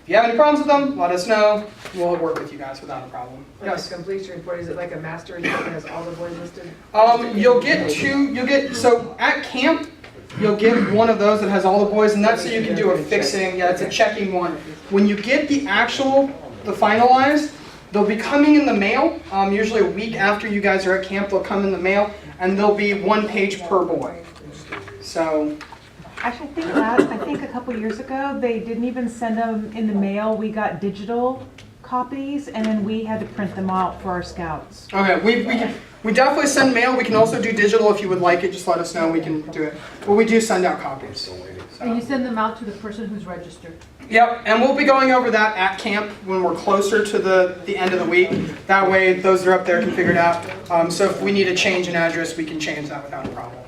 If you have any problems with them, let us know. We'll work with you guys without a problem. Yes. Completion report, is it like a master report that has all the boys listed? So at camp, you'll get one of those that has all the boys, and that's so you can do a fixing. Yeah, it's a checking one. When you get the finalized, they'll be coming in the mail. Usually a week after you guys are at camp, they'll come in the mail, and they'll be 1 page per boy. So. Actually, I think a couple years ago, they didn't even send them in the mail. We got digital copies, and then we had to print them out for our scouts. Okay, we definitely send mail. We can also do digital if you would like it. Just let us know. We can do it. But we do send out copies. And you send them out to the person who's registered. Yep, and we'll be going over that at camp when we're closer to the end of the week. That way, those that are up there can figure it out. So if we need to change an address, we can change that without a problem.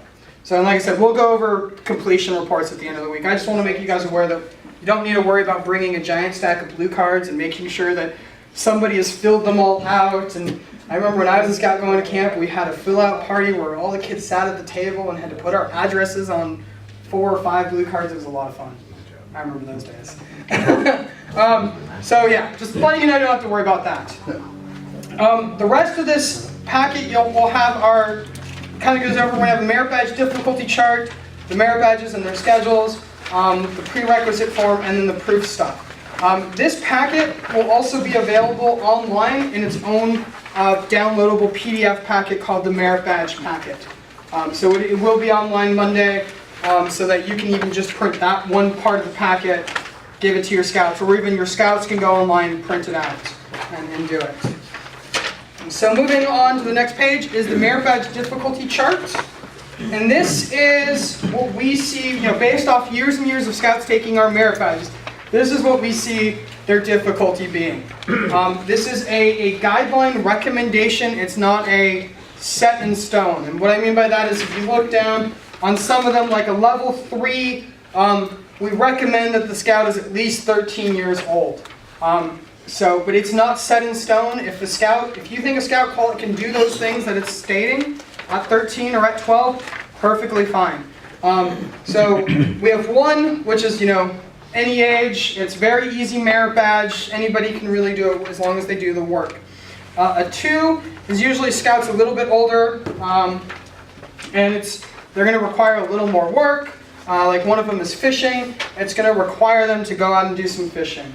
So like I said, we'll go over completion reports at the end of the week. I just want to make you guys aware that you don't need to worry about bringing a giant stack of blue cards and making sure that somebody has filled them all out. And I remember when I was a scout going to camp, we had a fill-out party where all the kids sat at the table and had to put our addresses on 4 or 5 blue cards. It was a lot of fun. I remember those days. So yeah, just letting you know you don't have to worry about that. The rest of this packet, we'll have our, kind of goes over, we're going to have a merit badge difficulty chart, the merit badges and their schedules, the prerequisite form, and then the proof stuff. This packet will also be available online in its own downloadable PDF packet called the merit badge packet. So it will be online Monday, so that you can even just print that one part of the packet, give it to your scouts, or even your scouts can go online and print it out and do it. So moving on to the next page is the merit badge difficulty chart. And this is what we see, based off years and years of scouts taking our merit badges. This is what we see their difficulty being. This is a guideline recommendation. It's not a set in stone. And what I mean by that is if you look down on some of them, like a level 3, we recommend that the scout is at least 13 years old. But it's not set in stone. If you think a scout can do those things that it's stating at 13 or at 12, perfectly fine. So we have 1, which is, any age. It's very easy merit badge. Anybody can really do it as long as they do the work. A 2 is usually scouts a little bit older, and they're going to require a little more work. Like one of them is fishing. It's going to require them to go out and do some fishing.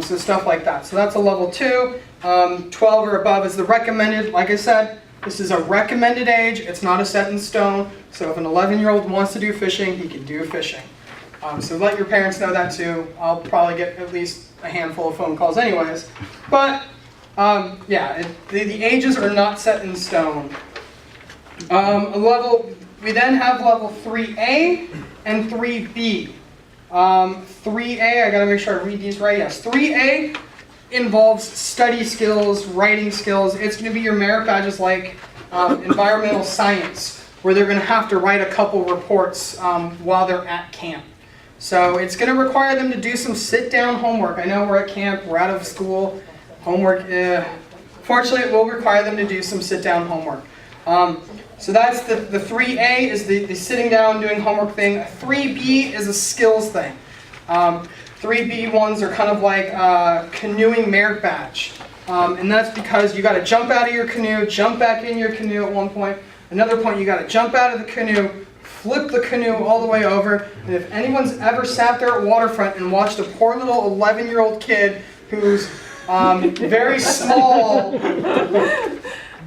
So stuff like that. So that's a level 2. 12 or above is the recommended. Like I said, this is a recommended age. It's not a set in stone. So if an 11-year-old wants to do fishing, he can do fishing. So let your parents know that too. I'll probably get at least a handful of phone calls anyways. But the ages are not set in stone. We then have level 3A and 3B. 3A, I gotta make sure I read these right. Yes, 3A involves study skills, writing skills. It's going to be your merit badges like environmental science, where they're going to have to write a couple reports while they're at camp. So it's going to require them to do some sit-down homework. I know we're at camp, we're out of school, homework, fortunately it will require them to do some sit-down homework. So that's the 3A is the sitting down doing homework thing. 3B is a skills thing. 3B ones are kind of like canoeing merit badge. And that's because you got to jump out of your canoe, jump back in your canoe at one point. Another point, you got to jump out of the canoe, flip the canoe all the way over. And if anyone's ever sat there at waterfront and watched a poor little 11-year-old kid who's very small,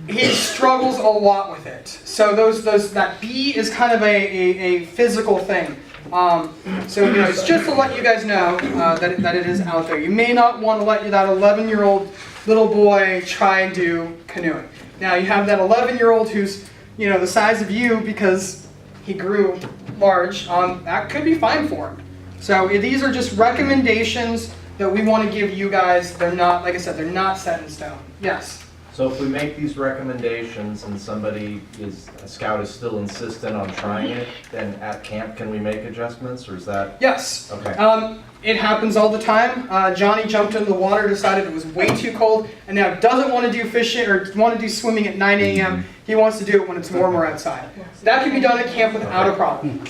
he struggles a lot with it. So that B is kind of a physical thing. So it's just to let you guys know that it is out there. You may not want to let that 11-year-old little boy try and do canoeing. Now you have that 11-year-old who's the size of you because he grew large. That could be fine for him. So these are just recommendations that we want to give you guys. They're not, like I said, they're not set in stone. Yes. So if we make these recommendations and a scout is still insistent on trying it, then at camp can we make adjustments, or is that? Yes. Okay. It happens all the time. Johnny jumped into the water, decided it was way too cold, and now doesn't want to do fishing or want to do swimming at 9 a.m. He wants to do it when it's warmer outside. That can be done at camp without a problem.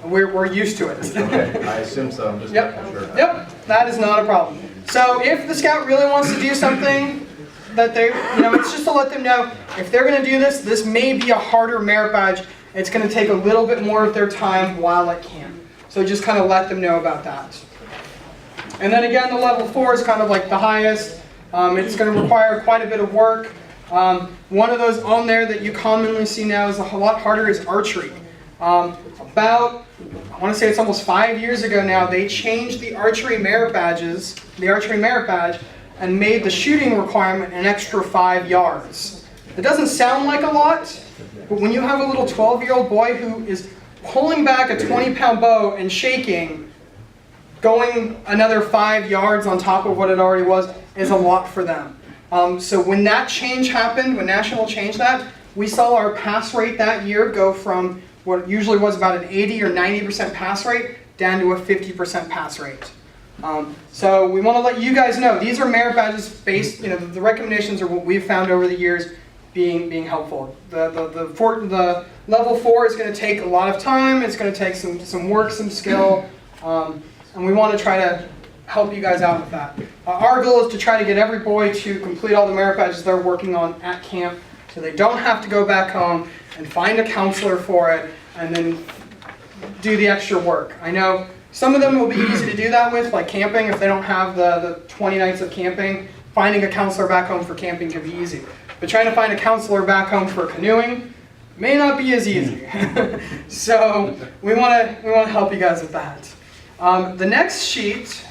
We're used to it. Okay, I assume so. I'm just making sure. Yep, that is not a problem. So if the scout really wants to do something that they, it's just to let them know, if they're going to do this, this may be a harder merit badge. It's going to take a little bit more of their time while at camp. So just kind of let them know about that. And then again, the level 4 is kind of like the highest. It's going to require quite a bit of work. One of those on there that you commonly see now is a lot harder is archery. About, I want to say it's almost 5 years ago now, they changed the archery merit badges, the archery merit badge, and made the shooting requirement an extra 5 yards. It doesn't sound like a lot, but when you have a little 12-year-old boy who is pulling back a 20-pound bow and shaking, going another 5 yards on top of what it already was is a lot for them. So when that change happened, when National changed that, we saw our pass rate that year go from what usually was about an 80 or 90% pass rate down to a 50% pass rate. So we want to let you guys know, these are merit badges based, the recommendations are what we've found over the years being helpful. The level 4 is going to take a lot of time, it's going to take some work, some skill, and we want to try to help you guys out with that. Our goal is to try to get every boy to complete all the merit badges they're working on at camp, so they don't have to go back home and find a counselor for it and then do the extra work. I know some of them will be easy to do that with, like camping. If they don't have the 20 nights of camping, finding a counselor back home for camping can be easy. But trying to find a counselor back home for canoeing may not be as easy. So we want to help you guys with that. The next sheet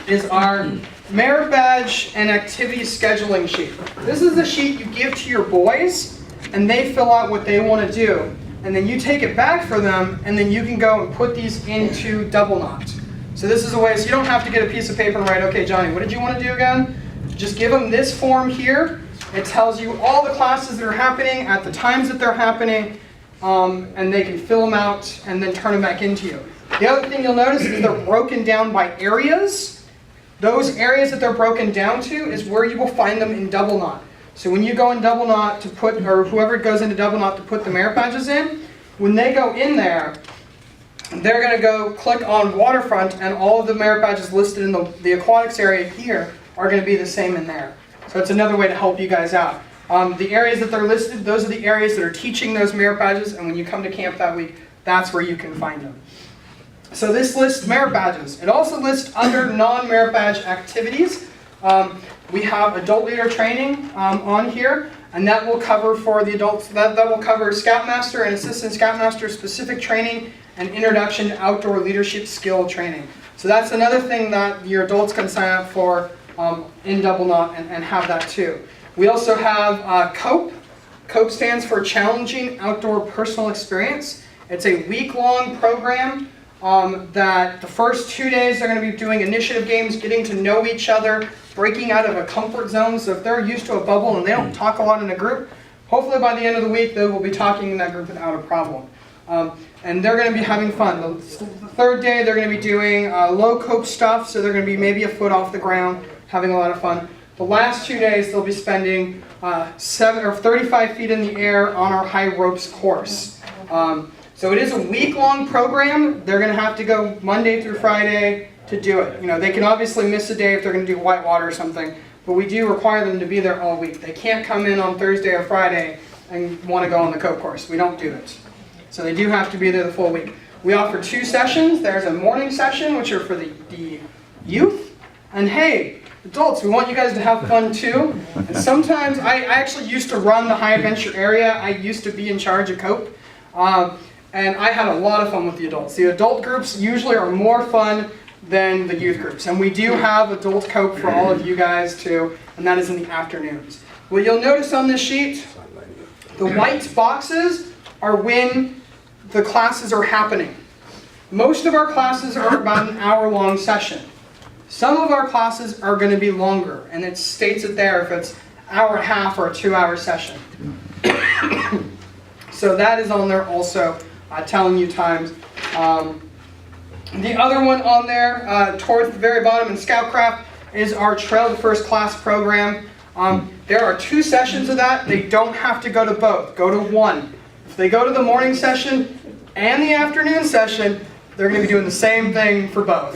is our merit badge and activity scheduling sheet. This is the sheet you give to your boys, and they fill out what they want to do. And then you take it back for them, and then you can go and put these into Double Knot. So this is a way, so you don't have to get a piece of paper and write, okay, Johnny, what did you want to do again? Just give them this form here. It tells you all the classes that are happening at the times that they're happening, and they can fill them out and then turn them back into you. The other thing you'll notice is they're broken down by areas. Those areas that they're broken down to is where you will find them in Double Knot. So when you go in Double Knot to put, or whoever goes into Double Knot to put the merit badges in, when they go in there, they're going to go click on waterfront, and all of the merit badges listed in the aquatics area here are going to be the same in there. So it's another way to help you guys out. The areas that they're listed, those are the areas that are teaching those merit badges, and when you come to camp that week, that's where you can find them. So this lists merit badges. It also lists under non-merit badge activities. We have adult leader training on here, and that will cover for the adults, that will cover Scoutmaster and Assistant Scoutmaster specific training and introduction to outdoor leadership skill training. So that's another thing that your adults can sign up for in Double Knot and have that too. We also have COPE. COPE stands for Challenging Outdoor Personal Experience. It's a week-long program that the first 2 days they're going to be doing initiative games, getting to know each other, breaking out of a comfort zone. So if they're used to a bubble and they don't talk a lot in a group, hopefully by the end of the week they will be talking in that group without a problem. And they're going to be having fun. The third day they're going to be doing low cope stuff, so they're going to be maybe a foot off the ground, having a lot of fun. The last 2 days they'll be spending 35 feet in the air on our high ropes course. So it is a week-long program. They're going to have to go Monday through Friday to do it. You know, they can obviously miss a day if they're going to do whitewater or something, but we do require them to be there all week. They can't come in on Thursday or Friday and want to go on the cope course. We don't do it. So they do have to be there the full week. We offer 2 sessions. There's a morning session, which are for the youth. And hey, adults, we want you guys to have fun too. And sometimes, I actually used to run the high adventure area. I used to be in charge of cope. And I had a lot of fun with the adults. The adult groups usually are more fun than the youth groups. And we do have adult cope for all of you guys too, and that is in the afternoons. What you'll notice on this sheet, the white boxes are when the classes are happening. Most of our classes are about an hour-long session. Some of our classes are going to be longer, and it states it there if it's hour and a half or a 2-hour session. So that is on there also, telling you times. The other one on there, towards the very bottom in Scoutcraft, is our Trail to First Class program. There are 2 sessions of that. They don't have to go to both. Go to one. If they go to the morning session and the afternoon session, they're going to be doing the same thing for both.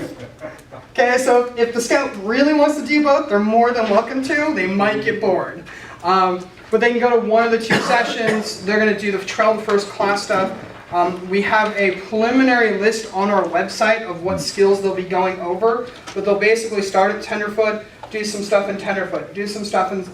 Okay, so if the scout really wants to do both, they're more than welcome to. They might get bored. But they can go to one of the 2 sessions. They're going to do the Trail to First Class stuff. We have a preliminary list on our website of what skills they'll be going over, but they'll basically start at tenderfoot, do some stuff in tenderfoot, do some stuff in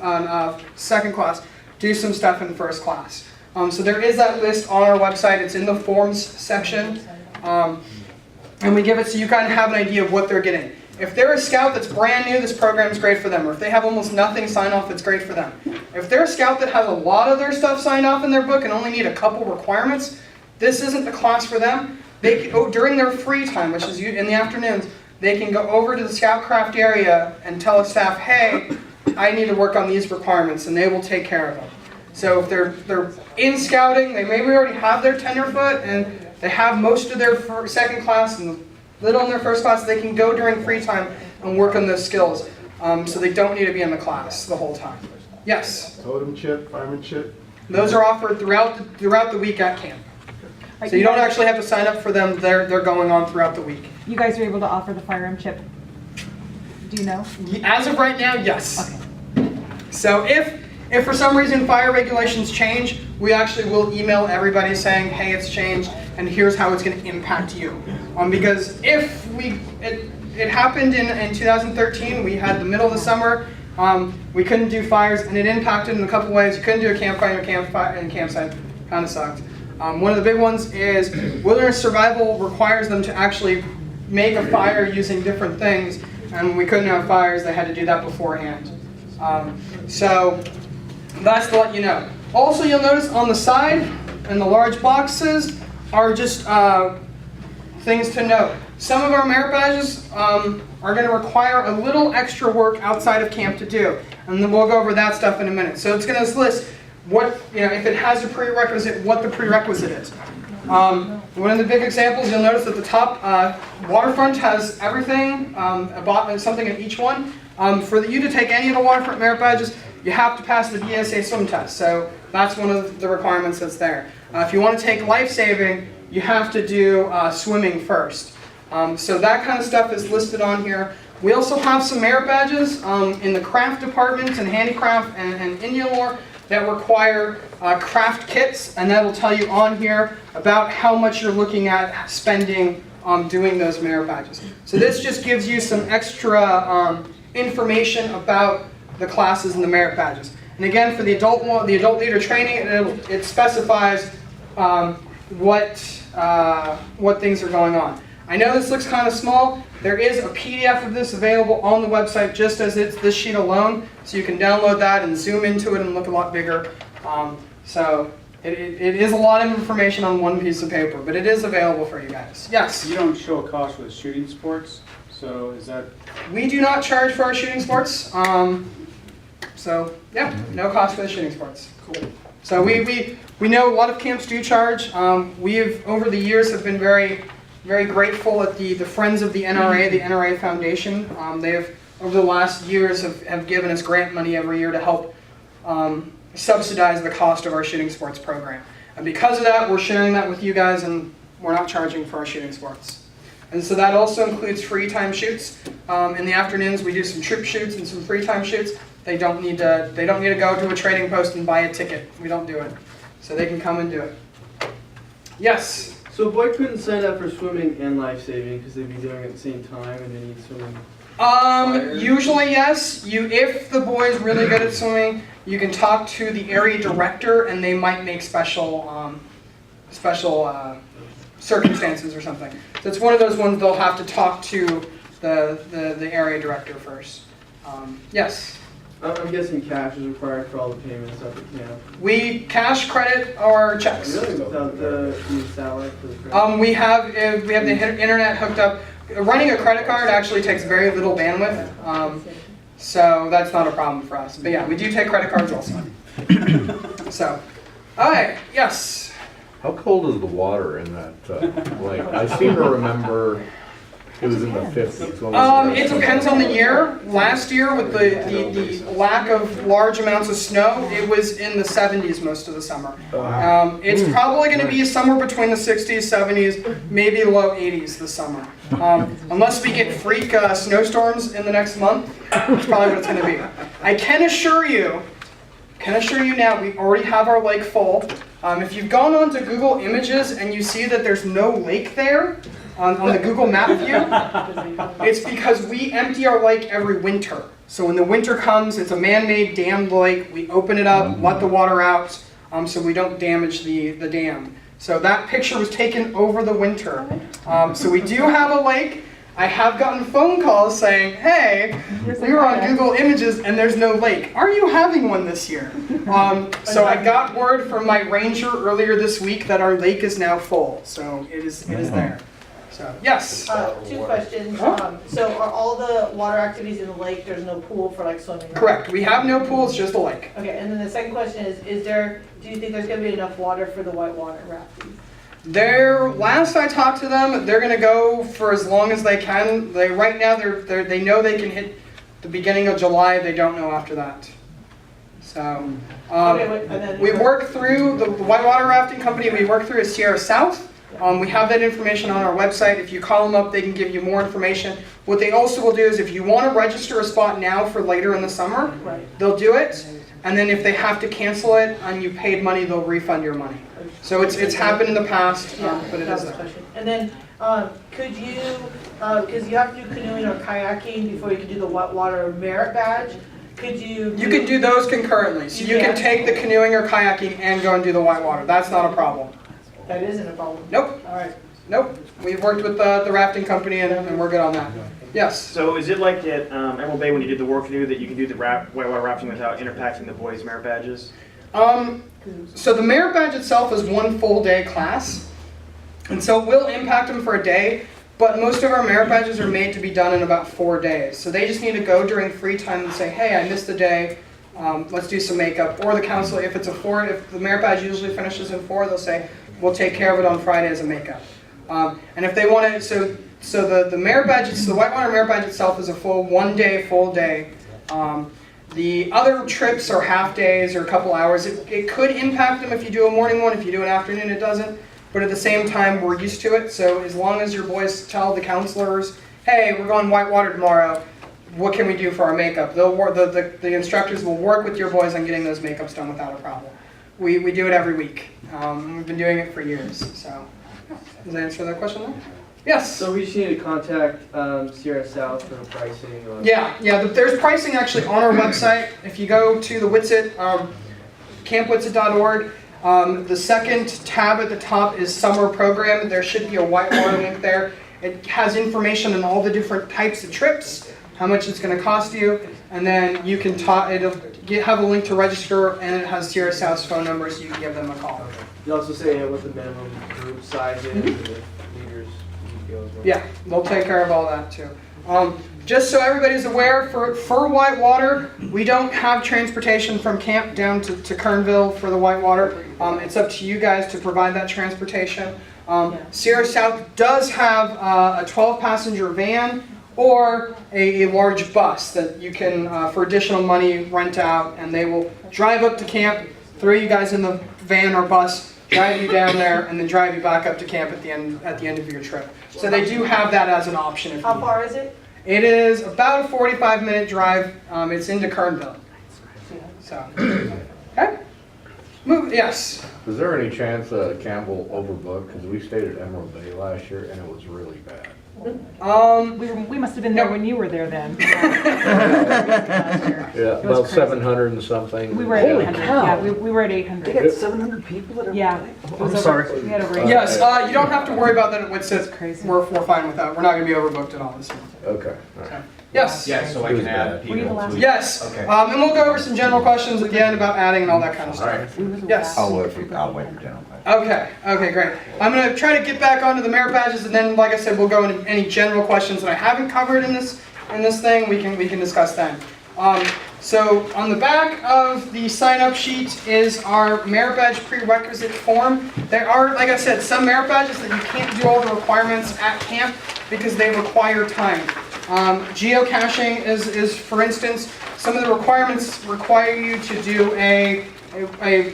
second class, do some stuff in first class. So there is that list on our website. It's in the forms section, and we give it so you kind of have an idea of what they're getting. If they're a scout that's brand new, this program is great for them. Or if they have almost nothing signed off, it's great for them. If they're a scout that has a lot of their stuff signed off in their book and only need a couple requirements, this isn't the class for them. They can, during their free time, which is in the afternoons, they can go over to the Scoutcraft area and tell the staff, hey, I need to work on these requirements, and they will take care of them. So if they're in scouting, they maybe already have their tenderfoot, and they have most of their second class and little in their first class, they can go during free time and work on those skills. So they don't need to be in the class the whole time. Yes? Totem chip, fireman chip? Those are offered throughout the week at camp. So you don't actually have to sign up for them. They're going on throughout the week. You guys are able to offer the firearm chip? Do you know? As of right now, yes. Okay. So if for some reason fire regulations change, we actually will email everybody saying, hey, it's changed, and here's how it's going to impact you. Because if it happened in 2013, we had the middle of the summer, we couldn't do fires, and it impacted in a couple ways. You couldn't do a campfire and campsite. Kind of sucked. One of the big ones is wilderness survival requires them to actually make a fire using different things, and we couldn't have fires. They had to do that beforehand. So that's to let you know. Also, you'll notice on the side and the large boxes are just things to note. Some of our merit badges are going to require a little extra work outside of camp to do, and then we'll go over that stuff in a minute. So it's going to list what, if it has a prerequisite, what the prerequisite is. One of the big examples, you'll notice at the top, Waterfront has everything, something in each one. For you to take any of the Waterfront merit badges, you have to pass the BSA swim test. So that's one of the requirements that's there. If you want to take life saving, you have to do swimming first. So that kind of stuff is listed on here. We also have some merit badges in the craft department and handicraft and Indian lore that require craft kits, and that will tell you on here about how much you're looking at spending doing those merit badges. So this just gives you some extra information about the classes and the merit badges. And again, for the adult leader training, it specifies what things are going on. I know this looks kind of small. There is a PDF of this available on the website just as it's this sheet alone, so you can download that and zoom into it and look a lot bigger. So it is a lot of information on one piece of paper, but it is available for you guys. Yes? You don't show a cost for the shooting sports, So is that, We do not charge for our shooting sports. So yeah, no cost for the shooting sports. cool. So we know a lot of camps do charge. We've over the years have been very grateful at the Friends of the NRA Foundation. They've over the last years have given us grant money every year to help subsidize the cost of our shooting sports program. And because of that, we're sharing that with you guys, and we're not charging for our shooting sports. And so that also includes free time shoots. In the afternoons, we do some troop shoots and some free time shoots. They don't need to go to a trading post and buy a ticket. We don't do it. So they can come and do it. Yes? So a boy couldn't sign up for swimming and life saving because they'd be doing it at the same time and they need swimming. Usually yes. If the boy is really good at swimming, you can talk to the area director and they might make special circumstances or something. So it's one of those ones they'll have to talk to the area director first. Yes? I'm guessing cash is required for all the payments up at camp. We cash credit our checks. Really? Without the satellite for the credit? We have the internet hooked up. Running a credit card actually takes very little bandwidth, so that's not a problem for us. But yeah, we do take credit cards also. So, all right, yes. How cold is the water in that lake? I seem to remember it was in the 50s. When was It depends on the year. Last year, with the lack of large amounts of snow, it was in the 70s most of the summer. It's probably going to be somewhere between the 60s, 70s, maybe low 80s this summer. Unless we get freak snowstorms in the next month, that's probably what it's going to be. I can assure you now, we already have our lake full. If you've gone onto Google Images and you see that there's no lake there, on the Google Map view, it's because we empty our lake every winter. So when the winter comes, it's a man-made dammed lake. We open it up, let the water out, so we don't damage the dam. So that picture was taken over the winter. So we do have a lake. I have gotten phone calls saying, hey, we were on Google Images and there's no lake. Are you having one this year? So I got word from my ranger earlier this week that our lake is now full. So it is there. So, yes? 2 questions. So are all the water activities in the lake, there's no pool for like swimming? Right? Correct. We have no pool, it's just a lake. Okay, and then the second question is do you think there's gonna be enough water for the whitewater rafting? Last I talked to them, they're gonna go for as long as they can. Right now, they know they can hit the beginning of July, they don't know after that. So, we work through the whitewater rafting company, we work through is Sierra South. We have that information on our website. If you call them up, they can give you more information. What they also will do is if you want to register a spot now for later in the summer, they'll do it. And then if they have to cancel it and you paid money, they'll refund your money. So it's happened in the past, but it is there. And then could you, because you have to do canoeing or kayaking before you can do the whitewater merit badge, could you? You can do those concurrently. So you can take the canoeing or kayaking and go and do the whitewater. That's not a problem. That isn't a problem? Nope. All right. Nope. We've worked with the rafting company and we're good on that. Yes? So is it like at Emerald Bay when you did the war canoe that you can do the whitewater rafting without impacting the boys' merit badges? So the merit badge itself is one full day class. And so it will impact them for a day, but most of our merit badges are made to be done in about 4 days. So they just need to go during free time and say, hey, I missed a day. Let's do some makeup. Or the counselor, if the merit badge usually finishes in 4, they'll say, we'll take care of it on Friday as a makeup. And if they want to, so the merit badge, the whitewater merit badge itself is a full full day. The other trips are half days or a couple hours. It could impact them if you do a morning one. If you do an afternoon, it doesn't. But at the same time, we're used to it. So as long as your boys tell the counselors, hey, we're going whitewater tomorrow, what can we do for our makeup? The instructors will work with your boys on getting those makeups done without a problem. We do it every week. We've been doing it for years. So does that answer that question there? Yes. So we just need to contact Sierra South for the pricing? Or... Yeah. There's pricing actually on our website. If you go to the Whitsett, campwhitsett.org, the second tab at the top is summer program. There should be a whitewater link there. It has information on all the different types of trips, how much it's going to cost you, and then you can have a link to register, and it has Sierra South's phone number, so you can give them a call. You also say what the minimum group size is, and the leaders details. Yeah, they'll take care of all that too. Just so everybody's aware, for Whitewater, we don't have transportation from camp down to Kernville for the Whitewater. It's up to you guys to provide that transportation. Sierra South does have a 12-passenger van or a large bus that you can, for additional money, rent out, and they will drive up to camp, throw you guys in the van or bus, drive you down there, and then drive you back up to camp at the end of your trip. So they do have that as an option. If How far is it? It is about a 45-minute drive. It's into Kernville. So, okay. Yes. Is there any chance Campbell overbooked? Because we stayed at Emerald Bay last year and it was really bad. We must have been there when you were there then. Yeah, about 700 and something. We were at 800. Yeah, we were at 800. They got 700 people that are. Yeah. I'm sorry. We had over 800. Yes, you don't have to worry about that at Witsit. Crazy. We're fine with that. We're not going to be overbooked at all this month. Okay. All right. Yes. Yeah, so I can add Were you the people. last? Yes. Okay. And we'll go over some general questions at the end about adding and all that kind of All stuff. right. Yes. I'll wait for general question. Okay, great. I'm going to try to get back onto the merit badges, and then, like I said, we'll go into any general questions that I haven't covered in this thing. We can discuss then. So on the back of the sign-up sheet is our merit badge prerequisite form. There are, like I said, some merit badges that you can't do all the requirements at camp because they require time. Geocaching is, for instance, some of the requirements require you to do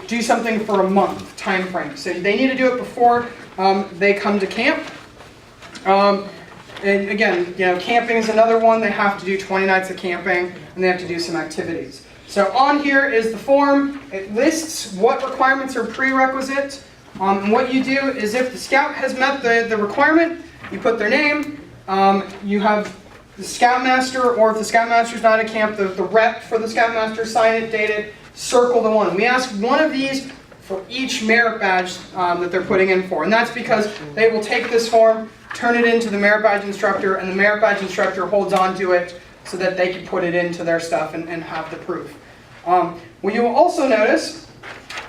do something for a month time frame. So they need to do it before they come to camp. And again, camping is another one. They have to do 20 nights of camping, and they have to do some activities. So on here is the form. It lists what requirements are prerequisite. And what you do is if the scout has met the requirement, you put their name. You have the scoutmaster, or if the scoutmaster is not at camp, the rep for the scoutmaster, sign it, date it, circle the one. We ask one of these for each merit badge that they're putting in for. And that's because they will take this form, turn it into the merit badge instructor, and the merit badge instructor holds on to it so that they can put it into their stuff and have the proof. Well, you will also notice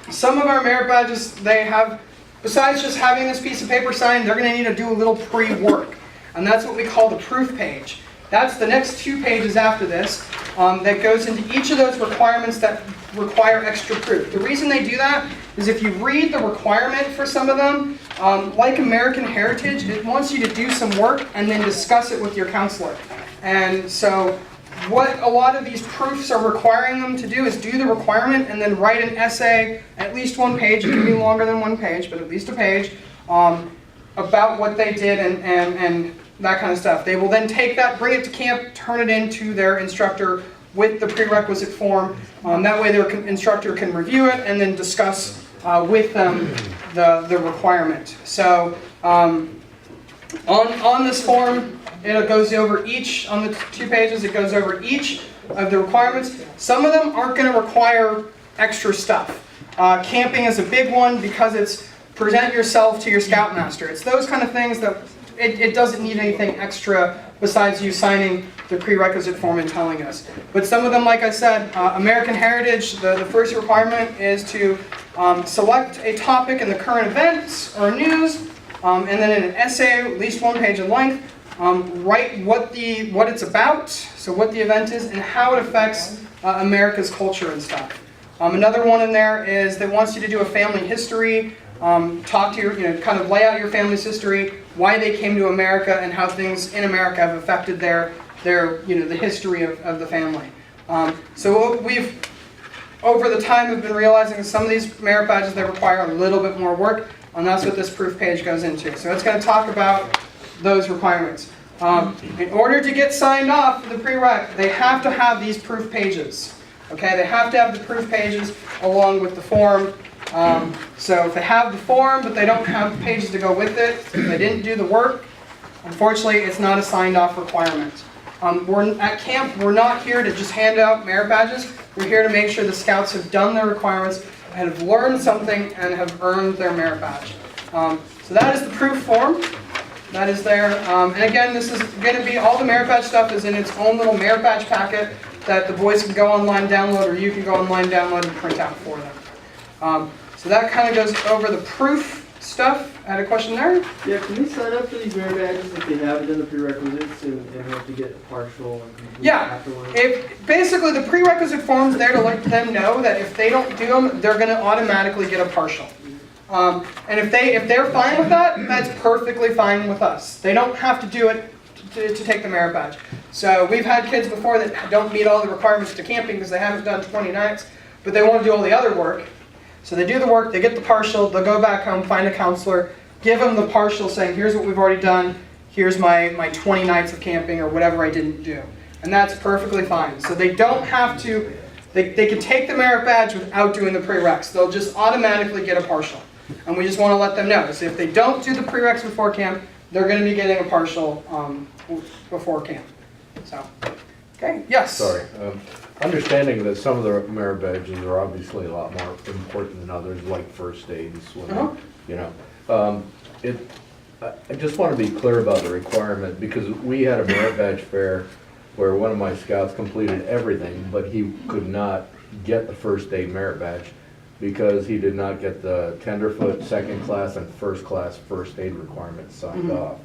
some of our merit badges, they have, besides just having this piece of paper signed, they're going to need to do a little pre-work. And that's what we call the proof page. That's the next 2 pages after this that goes into each of those requirements that require extra proof. The reason they do that is if you read the requirement for some of them, like American Heritage, it wants you to do some work and then discuss it with your counselor. And so what a lot of these proofs are requiring them to do is do the requirement and then write an essay, at least 1 page, it can be longer than 1 page, but at least a page, about what they did and that kind of stuff. They will then take that, bring it to camp, turn it into their instructor with the prerequisite form. That way their instructor can review it and then discuss with them the requirement. So on this form, it goes over each, on the 2 pages, it goes over each of the requirements. Some of them aren't going to require extra stuff. Camping is a big one because it's present yourself to your scoutmaster. It's those kind of things that it doesn't need anything extra besides you signing the prerequisite form and telling us. But some of them, like I said, American Heritage, the first requirement is to select a topic in the current events or news, and then in an essay, at least 1 page in length, write what it's about, so what the event is, and how it affects America's culture and stuff. Another one in there is that wants you to do a family history, talk to your, kind of lay out your family's history, why they came to America, and how things in America have affected their the history of the family. So we've, over the time, have been realizing that some of these merit badges, they require a little bit more work, and that's what this proof page goes into. So it's going to talk about those requirements. In order to get signed off for the prereq, they have to have these proof pages. Okay, they have to have the proof pages along with the form. So if they have the form, but they don't have the pages to go with it, if they didn't do the work, unfortunately, it's not a signed off requirement. At camp, we're not here to just hand out merit badges. We're here to make sure the scouts have done their requirements, have learned something, and have earned their merit badge. So that is the proof form. That is there. And again, this is going to be, all the merit badge stuff is in its own little merit badge packet that the boys can go online, download, or you can go online, download, and print out for them. So that kind of goes over the proof stuff. I had a question there. Yeah, can they sign up for these merit badges if they haven't done the prerequisites and have to get partial and complete Yeah. afterwards? If basically the prerequisite form's there to let them know that if they don't do them, they're going to automatically get a partial. And if they're fine with that, that's perfectly fine with us. They don't have to do it to take the merit badge. So we've had kids before that don't meet all the requirements to camping because they haven't done 20 nights, but they want to do all the other work. So they do the work, they get the partial, they'll go back home, find a counselor, give them the partial saying, here's what we've already done, here's my 20 nights of camping or whatever I didn't do. And that's perfectly fine. So they don't have to, they can take the merit badge without doing the prereqs. They'll just automatically get a partial. And we just want to let them know. So if they don't do the prereqs before camp, they're going to be getting a partial before camp. So, okay, yes? Sorry. Understanding that some of the merit badges are obviously a lot more important than others, like first aid and swimming, you know. I just want to be clear about the requirement, because we had a merit badge fair where one of my scouts completed everything, but he could not get the first aid merit badge because he did not get the tenderfoot, second class, and first class first aid requirements signed off.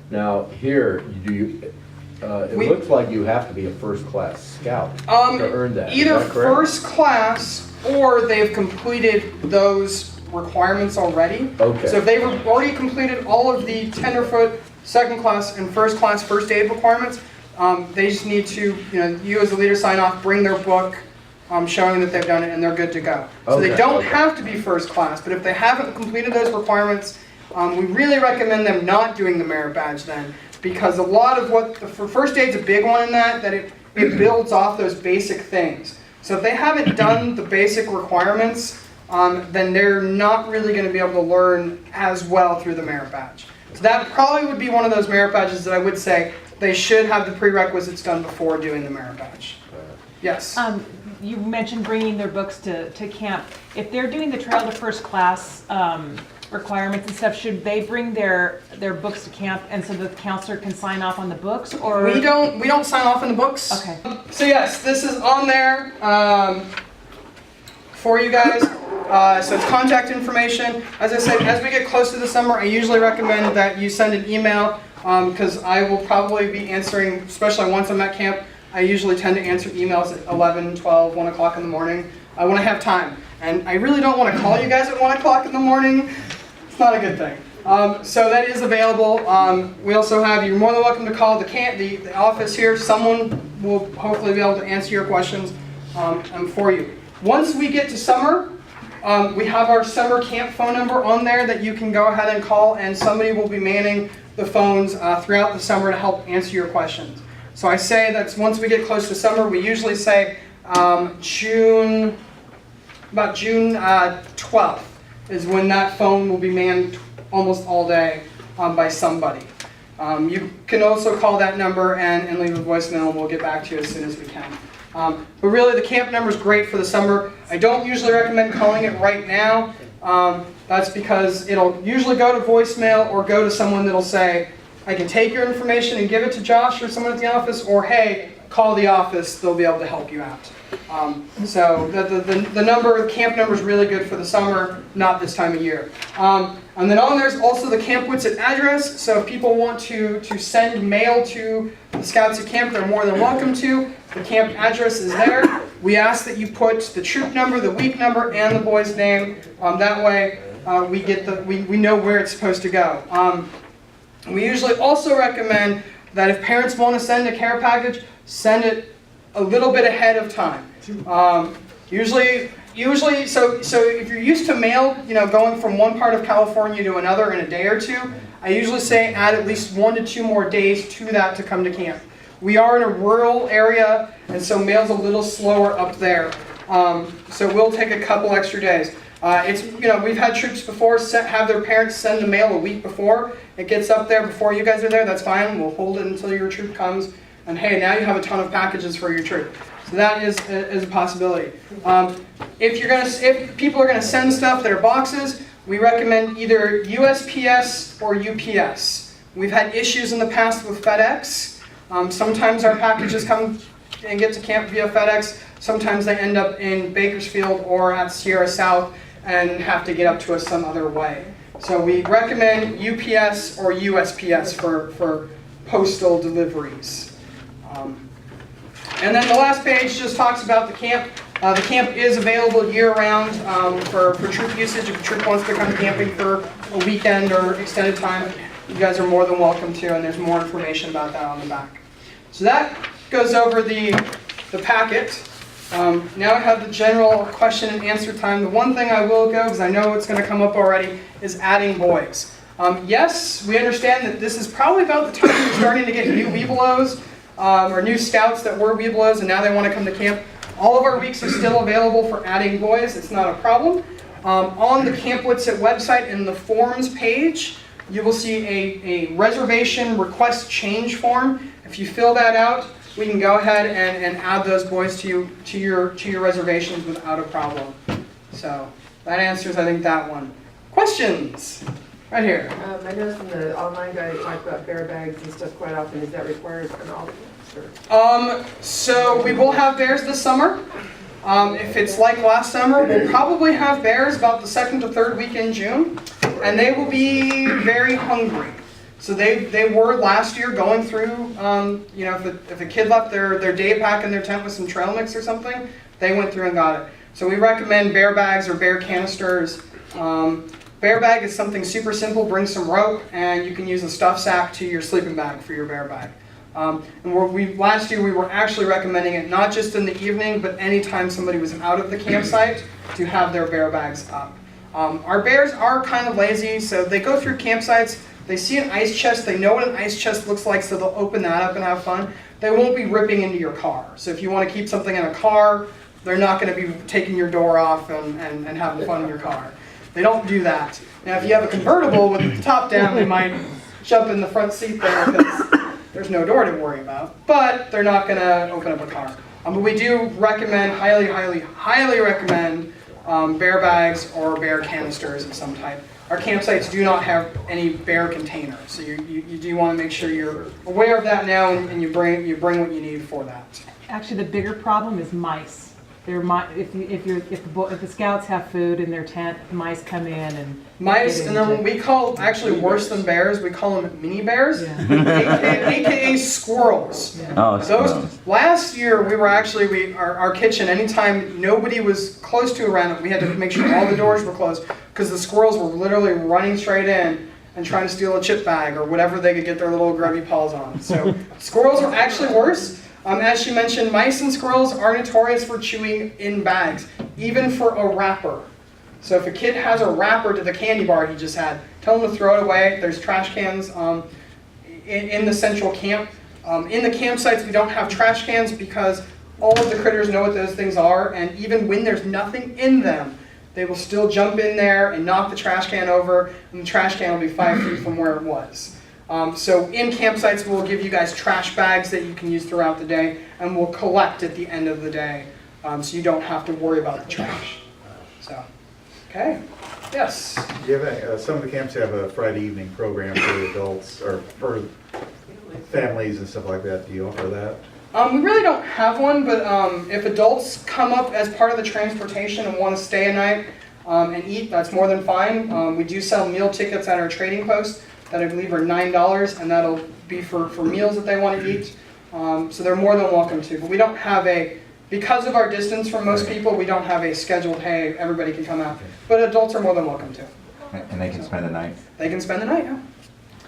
Now, here, it looks like you have to be a first class scout to earn that. Either Is that correct? first class or they've completed those requirements already. Okay. So if they've already completed all of the tenderfoot, second class, and first class first aid requirements, they just need to, you as a leader sign off, bring their book showing that they've done it, and they're good to go. So they don't have to be first class, but if they haven't completed those requirements, we really recommend them not doing the merit badge then, because a lot of for first aid's a big one in that it builds off those basic things. So if they haven't done the basic requirements, then they're not really going to be able to learn as well through the merit badge. So that probably would be one of those merit badges that I would say they should have the prerequisites done before doing the merit badge. Yes? You mentioned bringing their books to camp. If they're doing the Trail to First Class requirements and stuff, should they bring their books to camp and so the counselor can sign off on the books, or? We don't sign off on the books. Okay. So yes, this is on there for you guys. So it's contact information. As I said, as we get close to the summer, I usually recommend that you send an email because I will probably be answering, especially once I'm at camp, I usually tend to answer emails at 11, 12, 1 o'clock in the morning when I have time. And I really don't want to call you guys at 1 o'clock in the morning. It's not a good thing. So that is available. We also have, you're more than welcome to call the office here. Someone will hopefully be able to answer your questions for you. Once we get to summer, we have our summer camp phone number on there that you can go ahead and call, and somebody will be manning the phones throughout the summer to help answer your questions. So I say that's once we get close to summer, we usually say about June 12th is when that phone will be manned almost all day by somebody. You can also call that number and leave a voicemail, and we'll get back to you as soon as we can. But really, the camp number is great for the summer. I don't usually recommend calling it right now. That's because it'll usually go to voicemail or go to someone that'll say, I can take your information and give it to Josh or someone at the office, or hey, call the office, they'll be able to help you out. So the number, the camp number is really good for the summer, not this time of year. And then on there's also the Camp Whitsett address, so if people want to send mail to the Scouts at camp, they're more than welcome to. The camp address is there. We ask that you put the troop number, the week number, and the boy's name. That way we know where it's supposed to go. We usually also recommend that if parents want to send a care package, send it a little bit ahead of time. Usually, so if you're used to mail, going from one part of California to another in a day or two, I usually say add at least 1 to 2 more days to that to come to camp. We are in a rural area, and so mail's a little slower up there. So we'll take a couple extra days. We've had troops before have their parents send the mail a week before. It gets up there before you guys are there, that's fine. We'll hold it until your troop comes. And hey, now you have a ton of packages for your troop. So that is a possibility. If people are going to send stuff that are boxes, we recommend either USPS or UPS. We've had issues in the past with FedEx. Sometimes our packages come and get to camp via FedEx. Sometimes they end up in Bakersfield or at Sierra South and have to get up to us some other way. So we recommend UPS or USPS for postal deliveries. And then the last page just talks about the camp. The camp is available year-round for troop usage. If a troop wants to come camping for a weekend or extended time, you guys are more than welcome to, and there's more information about that on the back. So that goes over the packet. Now I have the general question and answer time. The one thing I will go, because I know it's going to come up already, is adding boys. Yes, we understand that this is probably about the time we're starting to get new Webelos or new scouts that were Webelos and now they want to come to camp. All of our weeks are still available for adding boys. It's not a problem. On the Camp Witsit website in the forms page, you will see a reservation request change form. If you fill that out, we can go ahead and add those boys to your reservations without a problem. So that answers, I think, that one. Questions? Right here. I noticed in the online guide it talked about bear bags and stuff quite often. Is that required in all the camps? So we will have bears this summer. If it's like last summer, we'll probably have bears about the 2nd to 3rd week in June, and they will be very hungry. So they were last year going through, you know, if a kid left their day pack in their tent with some trail mix or something, they went through and got it. So we recommend bear bags or bear canisters. Bear bag is something super simple. Bring some rope, and you can use a stuff sack to your sleeping bag for your bear bag. And last year we were actually recommending it not just in the evening, but anytime somebody was out of the campsite to have their bear bags up. Our bears are kind of lazy, so they go through campsites, they see an ice chest, they know what an ice chest looks like, so they'll open that up and have fun. They won't be ripping into your car. So if you want to keep something in a car, they're not going to be taking your door off and having fun in your car. They don't do that. Now if you have a convertible with the top down, they might jump in the front seat there because there's no door to worry about. But they're not going to open up a car. But we do recommend, highly recommend bear bags or bear canisters of some type. Our campsites do not have any bear containers, so you do want to make sure you're aware of that now and you bring what you need for that. Actually, the bigger problem is mice. If the scouts have food in their tent, mice come in and mice, and then we call, actually worse than bears, we call them mini bears, aka squirrels. Yeah. Oh, Those last year we were actually our kitchen. Anytime nobody was close to around it, we had to make sure all the doors were closed because the squirrels were literally running straight in and trying to steal a chip bag or whatever they could get their little grubby paws on. So squirrels are actually worse. As she mentioned, mice and squirrels are notorious for chewing in bags, even for a wrapper. So if a kid has a wrapper to the candy bar he just had, tell him to throw it away. There's trash cans in the central camp. In the campsites, we don't have trash cans because all of the critters know what those things are, and even when there's nothing in them, they will still jump in there and knock the trash can over, and the trash can will be 5 feet from where it was. So in campsites, we'll give you guys trash bags that you can use throughout the day, and we'll collect at the end of the day, so you don't have to worry about the trash. So, okay, yes? Do you have some of the camps have a Friday evening program for adults or for families and stuff like that. Do you offer that? We really don't have one, but if adults come up as part of the transportation and want to stay a night and eat, that's more than fine. We do sell meal tickets at our trading post that I believe are $9, and that'll be for meals that they want to eat. So they're more than welcome to. But we don't have because of our distance from most people, we don't have a scheduled, hey, everybody can come out. But adults are more than welcome to. And they can spend the night? They can spend the night, yeah.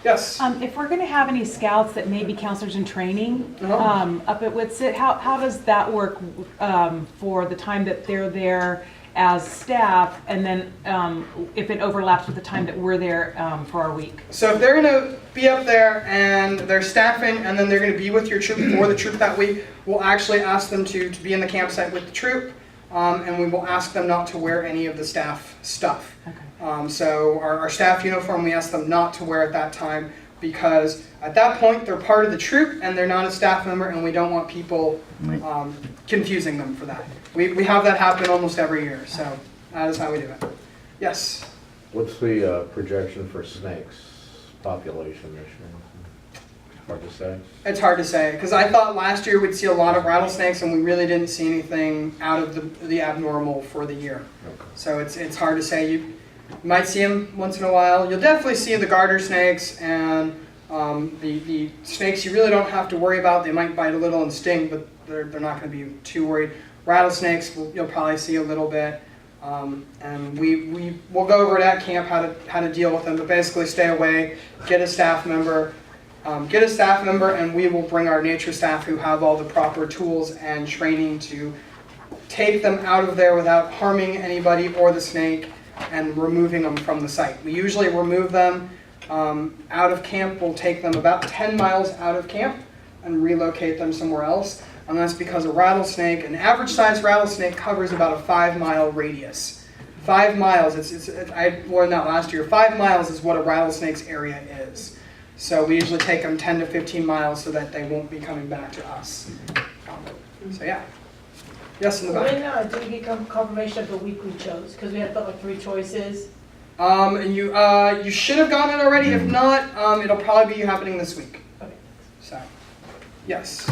Yes? If we're going to have any scouts that may be counselors in training up at Witsit, how does that work for the time that they're there as staff, and then if it overlaps with the time that we're there for our week? So if they're going to be up there and they're staffing and then they're going to be with your troop for the troop that week, we'll actually ask them to be in the campsite with the troop, and we will ask them not to wear any of the staff stuff. Okay. So our staff uniform, we ask them not to wear at that time because at that point they're part of the troop and they're not a staff member, and we don't want people confusing them for that. We have that happen almost every year, so that is how we do it. Yes? What's the projection for snakes population this year? Hard to say. It's hard to say, because I thought last year we'd see a lot of rattlesnakes and we really didn't see anything out of the abnormal for the year. Okay. So it's hard to say. You might see them once in a while. You'll definitely see the garter snakes and the snakes you really don't have to worry about. They might bite a little and sting, but they're not going to be too worried. Rattlesnakes, you'll probably see a little bit. And we'll go over at camp how to deal with them, but basically stay away, get a staff member, and we will bring our nature staff who have all the proper tools and training to take them out of there without harming anybody or the snake and removing them from the site. We usually remove them out of camp. We'll take them about 10 miles out of camp and relocate them somewhere else. And that's because a rattlesnake, an average sized rattlesnake, covers about a 5-mile radius. 5 miles, I learned that last year, 5 miles is what a rattlesnake's area is. So we usually take them 10 to 15 miles so that they won't be coming back to us. So yeah. Yes, in the back. When did we get confirmation of the week we chose? Because we had like 3 choices. And you should have gotten it already. If not, it'll probably be happening this week. Okay. So, yes.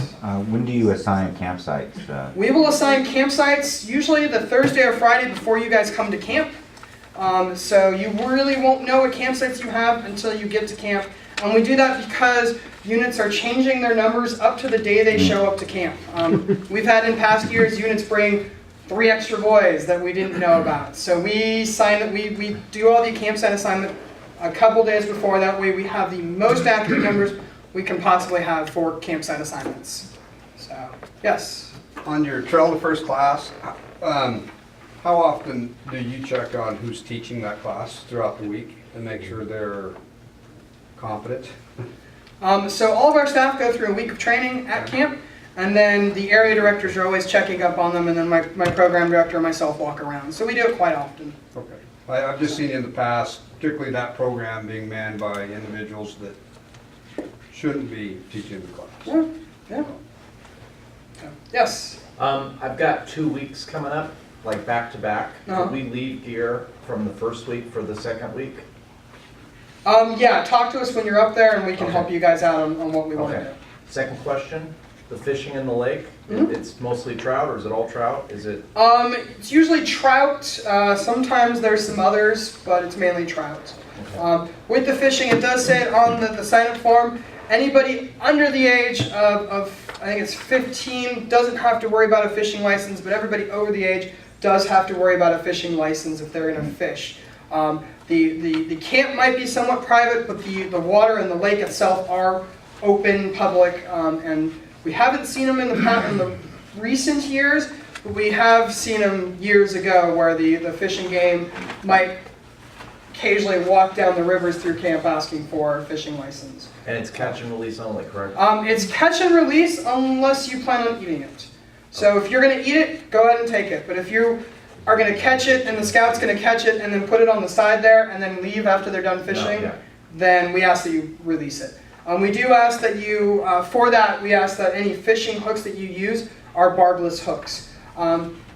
When do you assign campsites? We will assign campsites usually the Thursday or Friday before you guys come to camp. So you really won't know what campsites you have until you get to camp. And we do that because units are changing their numbers up to the day they show up to camp. We've had in past years units bring 3 extra boys that we didn't know about. So we do all the campsite assignment a couple days before. That way we have the most accurate numbers we can possibly have for campsite assignments. So, yes. On your trail to first class, how often do you check on who's teaching that class throughout the week and make sure they're competent? So all of our staff go through a week of training at camp, and then the area directors are always checking up on them, and then my program director and myself walk around. So we do it quite often. Okay. I've just seen in the past, particularly that program being manned by individuals that shouldn't be teaching the class. Yeah. Yeah. Yes. I've got 2 weeks coming up, like back to back. Uh-huh. Could we leave gear from the first week for the second week? Yeah, talk to us when you're up there, and we can Okay. help you guys out on what we want to Okay. do. Second question, the fishing in the lake, Mhm. it's mostly trout, or is it all trout? Is it? It's usually trout. Sometimes there's some others, but it's mainly trout. With the fishing, it does say on the sign-up form, anybody under the age of I think it's 15 doesn't have to worry about a fishing license, but everybody over the age does have to worry about a fishing license if they're going to fish. The camp might be somewhat private, but the water and the lake itself are open, public, and we haven't seen them in the recent years, but we have seen them years ago where the fishing game might occasionally walk down the rivers through camp asking for a fishing license. And it's catch and release only, correct? It's catch and release unless you plan on eating it. So if you're going to eat it, go ahead and take it. But if you are going to catch it and the scout's going to catch it and then put it on the side there and then leave after they're done fishing, then we ask that you release it. We do ask that you, for that, we ask that any fishing hooks that you use are barbless hooks.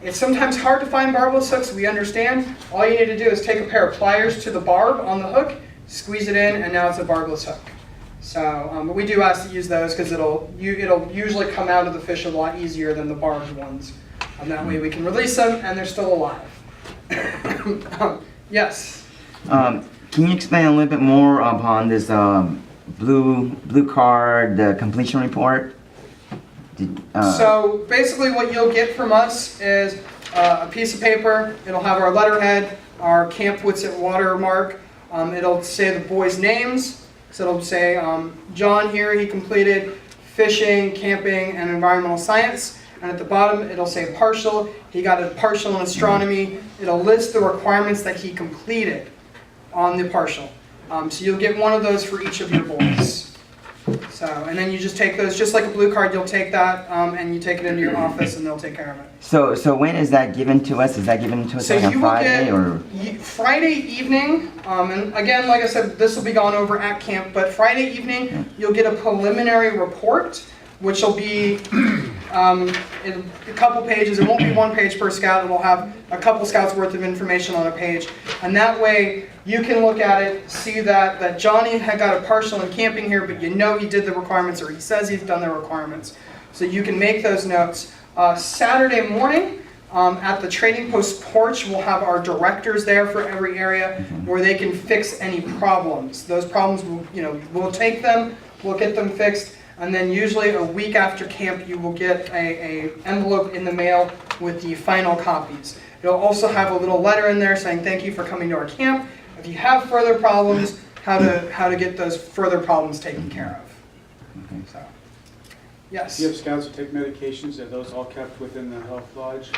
It's sometimes hard to find barbless hooks, we understand. All you need to do is take a pair of pliers to the barb on the hook, squeeze it in, and now it's a barbless hook. So, but we do ask to use those because it'll usually come out of the fish a lot easier than the barbed ones. And that way we can release them and they're still alive. Yes? Can you explain a little bit more upon this blue card, the completion report? So basically what you'll get from us is a piece of paper. It'll have our letterhead, our Camp Witsit watermark. It'll say the boys' names. So it'll say John here, he completed fishing, camping, and environmental science. And at the bottom it'll say partial. He got a partial in astronomy. It'll list the requirements that he completed on the partial. So you'll get one of those for each of your boys. So, and then you just take those, just like a blue card, you'll take that and you take it into your office and they'll take care of it. So when is that given to us? Is that given to us So like on you will Friday get or? Friday evening, and again, like I said, this will be gone over at camp, but Friday evening, you'll get a preliminary report, which will be in a couple pages. It won't be one page per scout. It'll have a couple scouts worth of information on a page. And that way, you can look at it, see that Johnny had got a partial in camping here, but you know he did the requirements, or he says he's done the requirements. So you can make those notes. Saturday morning, At the Trading Post porch, we'll have our directors there for every area where they can fix any problems. Those problems, we'll take them, we'll get them fixed, and then usually a week after camp, you will get a envelope in the mail with the final copies. It'll also have a little letter in there saying thank you for coming to our camp. If you have further problems, how to get those further problems taken care of. So, yes. Do you have scouts who take medications? Are those all kept within the health lodge?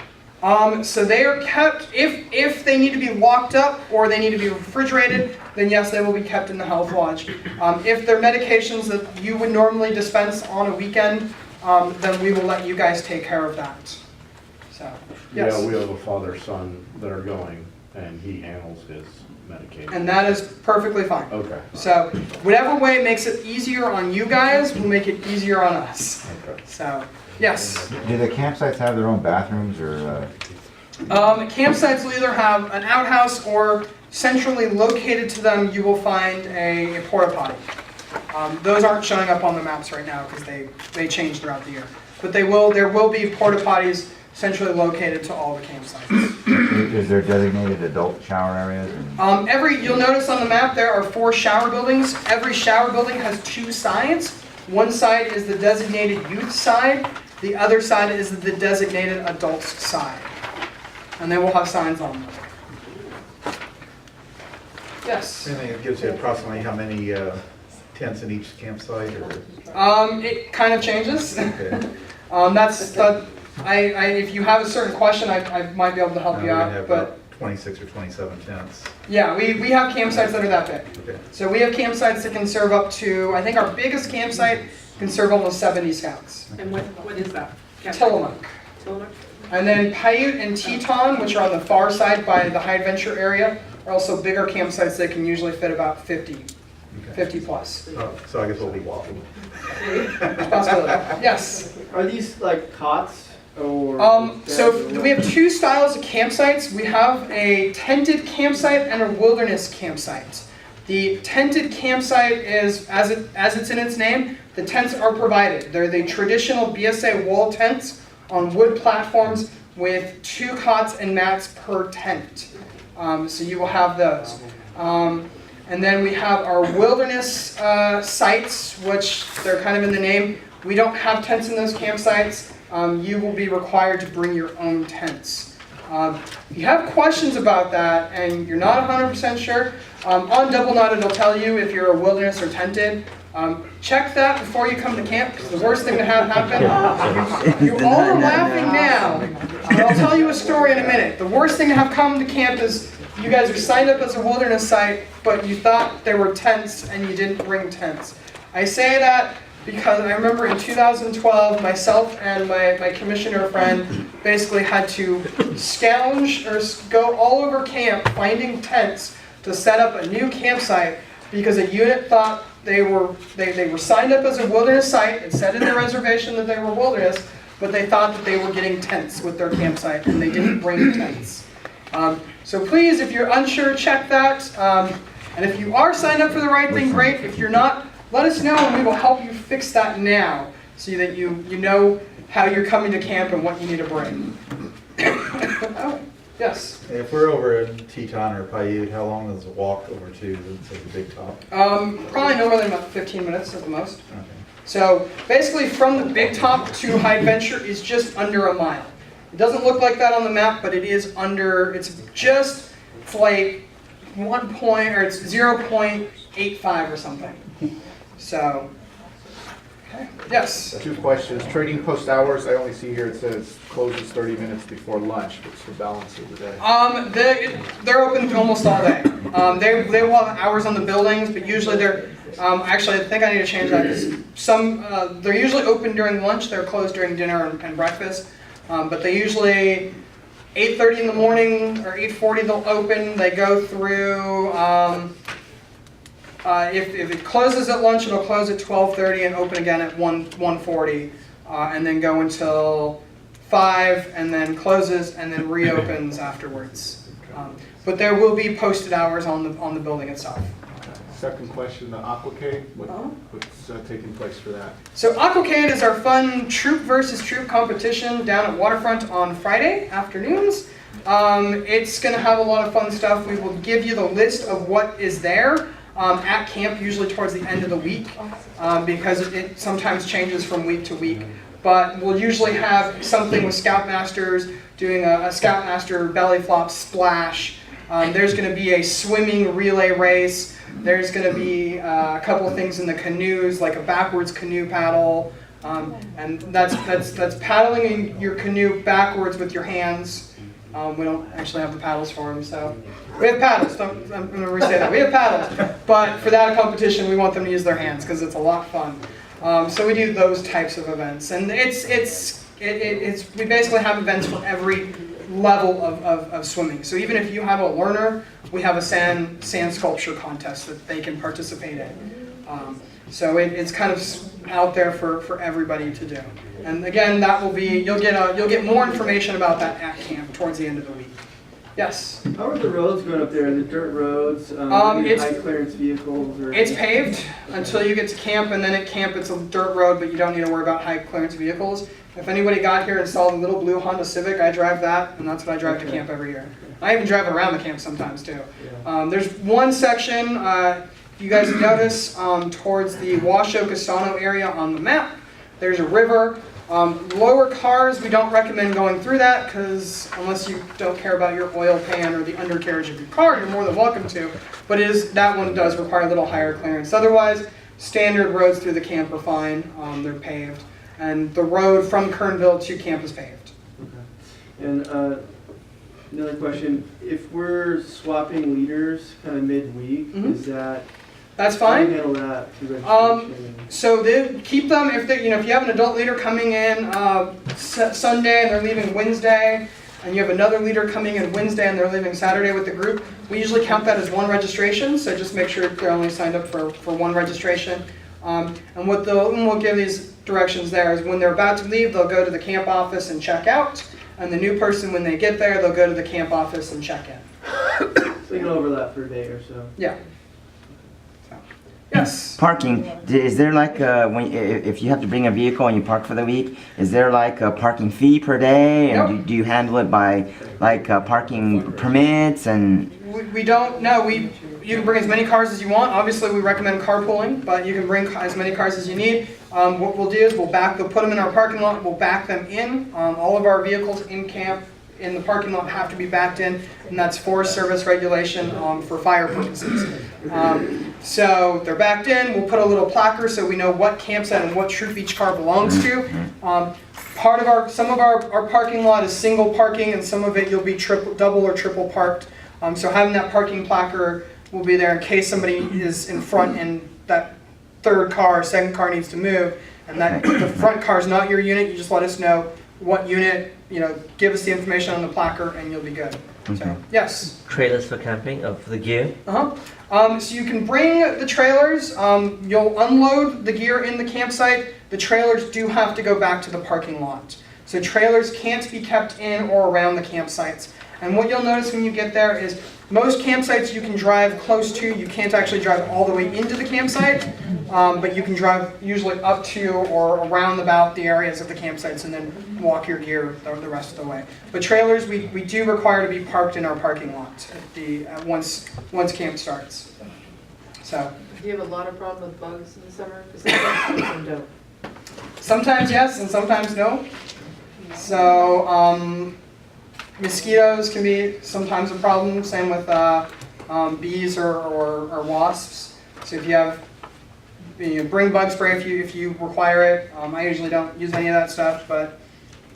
So they are kept, if they need to be locked up or they need to be refrigerated, then yes, they will be kept in the health lodge. If they're medications that you would normally dispense on a weekend, then we will let you guys take care of that. So, yes. Yeah, we have a father-son that are going, and he handles his medication. And that is perfectly fine. Okay. So whatever way makes it easier on you guys will make it easier on us. Okay. So, yes. Do the campsites have their own bathrooms or? Campsites will either have an outhouse or centrally located to them you will find a porta potty. Those aren't showing up on the maps right now because they change throughout the year. But there will be porta potties centrally located to all the campsites. Is there designated adult shower areas? You'll notice on the map there are 4 shower buildings. Every shower building has 2 sides. One side is the designated youth side. The other side is the designated adults side. And they will have signs on them. Yes? Anything that gives you approximately how many tents in each campsite, or? It kind of changes. Okay. If you have a certain question, I might be able to help you We out. have But about 26 or 27 tents. yeah, we have campsites that are that big. Okay. So we have campsites that can serve up to, I think our biggest campsite can serve almost 70 scouts. And what is that? Tillamook. Tillamook? And then Paiute and Teton, which are on the far side by the High Adventure area, are also bigger campsites that can usually fit about 50 plus. So I guess we'll be walking. Possibility. Yes. Are these like cots or? So we have 2 styles of campsites. We have a tented campsite and a wilderness campsite. The tented campsite is, as it's in its name, the tents are provided. They're the traditional BSA wall tents on wood platforms with 2 cots and mats per tent. So you will have those. And then we have our wilderness sites, which they're kind of in the name. We don't have tents in those campsites. You will be required to bring your own tents. If you have questions about that and you're not 100% sure, on Double Knot it'll tell you if you're a wilderness or tented. Check that before you come to camp, because the worst thing to have happen, you all are laughing now, but I'll tell you a story in a minute. The worst thing to have come to camp is you guys are signed up as a wilderness site, but you thought there were tents and you didn't bring tents. I say that because I remember in 2012, myself and my commissioner friend basically had to scourge or go all over camp finding tents to set up a new campsite because a unit thought they were signed up as a wilderness site. It said in their reservation that they were wilderness, but they thought that they were getting tents with their campsite and they didn't bring tents. So please, if you're unsure, check that. And if you are signed up for the right thing, great. If you're not, let us know and we will help you fix that now so that you know how you're coming to camp and what you need to bring. Oh, yes? If we're over in Teton or Paiute, how long is the walk over to the Big Top? Probably no more than about 15 minutes at the most. Okay. So basically from the Big Top to High Adventure is just under a mile. It doesn't look like that on the map, but it is under, it's like 0.85 or something. So, okay, yes? 2 questions. Trading Post hours, I only see here it says closes 30 minutes before lunch. What's the balance of the day? They're open almost all day. They will have hours on the buildings, but usually they're, actually I think I need to change that. 'Cause they're usually open during lunch, they're closed during dinner and breakfast. But they usually, 8:30 in the morning or 8:40 they'll open. They go through, if it closes at lunch, it'll close at 12:30 and open again at 1:40. And then go until 5 and then closes and then reopens afterwards. But there will be posted hours on the building itself. second question, the Aquacade, what's taking place for that? So Aquacade is our fun troop versus troop competition down at Waterfront on Friday afternoons. It's going to have a lot of fun stuff. We will give you the list of what is there at camp, usually towards the end of the week, because it sometimes changes from week to week. But we'll usually have something with Scoutmasters, doing a Scoutmaster belly flop splash. There's going to be a swimming relay race. There's going to be a couple of things in the canoes, like a backwards canoe paddle. And that's paddling in your canoe backwards with your hands. We don't actually have the paddles for them, so we have paddles. I'm going to re-say that. We have paddles, but for that competition, we want them to use their hands because it's a lot of fun. So we do those types of events, and we basically have events for every level of swimming. So even if you have a learner, we have a sand sculpture contest that they can participate in. So it's kind of out there for everybody to do. And again, that will be, you'll get more information about that at camp towards the end of the week. Yes? How are the roads going up there? The dirt roads, It's- high clearance vehicles? Or It's paved until you get to camp, and then at camp it's a dirt road, but you don't need to worry about high clearance vehicles. If anybody got here and saw the little blue Honda Civic, I drive that, and that's what I drive to camp every year. I even drive around the camp sometimes too. There's one section, you guys notice, towards the Washoe Castano area on the map. There's a river. Lower cars, we don't recommend going through that, because unless you don't care about your oil pan or the undercarriage of your car, you're more than welcome to. But that one does require a little higher clearance. Otherwise, standard roads through the camp are fine. They're paved. And the road from Kernville to camp is paved. Okay. And another question, if we're swapping leaders kind of midweek, is that... That's How do fine. you handle that through registration? So they keep them if you have an adult leader coming in Sunday and they're leaving Wednesday, and you have another leader coming in Wednesday and they're leaving Saturday with the group. We usually count that as one registration, so just make sure they're only signed up for one registration. And we'll give these directions there is when they're about to leave, they'll go to the camp office and check out, and the new person, when they get there, they'll go to the camp office and check in. So you can overlap for a day or so. Yeah. Yes. Parking, is there like if you have to bring a vehicle and you park for the week, is there like a parking fee per day? And do you handle it by like parking permits and? We don't, no, you can bring as many cars as you want. Obviously, we recommend carpooling, but you can bring as many cars as you need. What we'll do is we'll put them in our parking lot, we'll back them in. All of our vehicles in camp in the parking lot have to be backed in, and that's Forest Service regulation for fire purposes. So they're backed in, we'll put a little placard so we know what campsite and what troop each car belongs to. Some of our parking lot is single parking, and some of it you'll be double or triple parked. So having that parking placard will be there in case somebody is in front and that second car needs to move, and that the front car is not your unit. You just let us know what unit, give us the information on the placard and you'll be good. So, yes? Trailers for camping, for the gear? So you can bring the trailers, you'll unload the gear in the campsite. The trailers do have to go back to the parking lot. So trailers can't be kept in or around the campsites. And what you'll notice when you get there is most campsites you can drive close to. You can't actually drive all the way into the campsite, but you can drive usually up to or around about the areas of the campsites and then walk your gear the rest of the way. But trailers, we do require to be parked in our parking lot once camp starts. So. Do you have a lot of problem with bugs in the summer? Because some don't. Sometimes yes, and sometimes no. So mosquitoes can be sometimes a problem. Same with bees or wasps. So if you have, bring bug spray if you require it. I usually don't use any of that stuff, but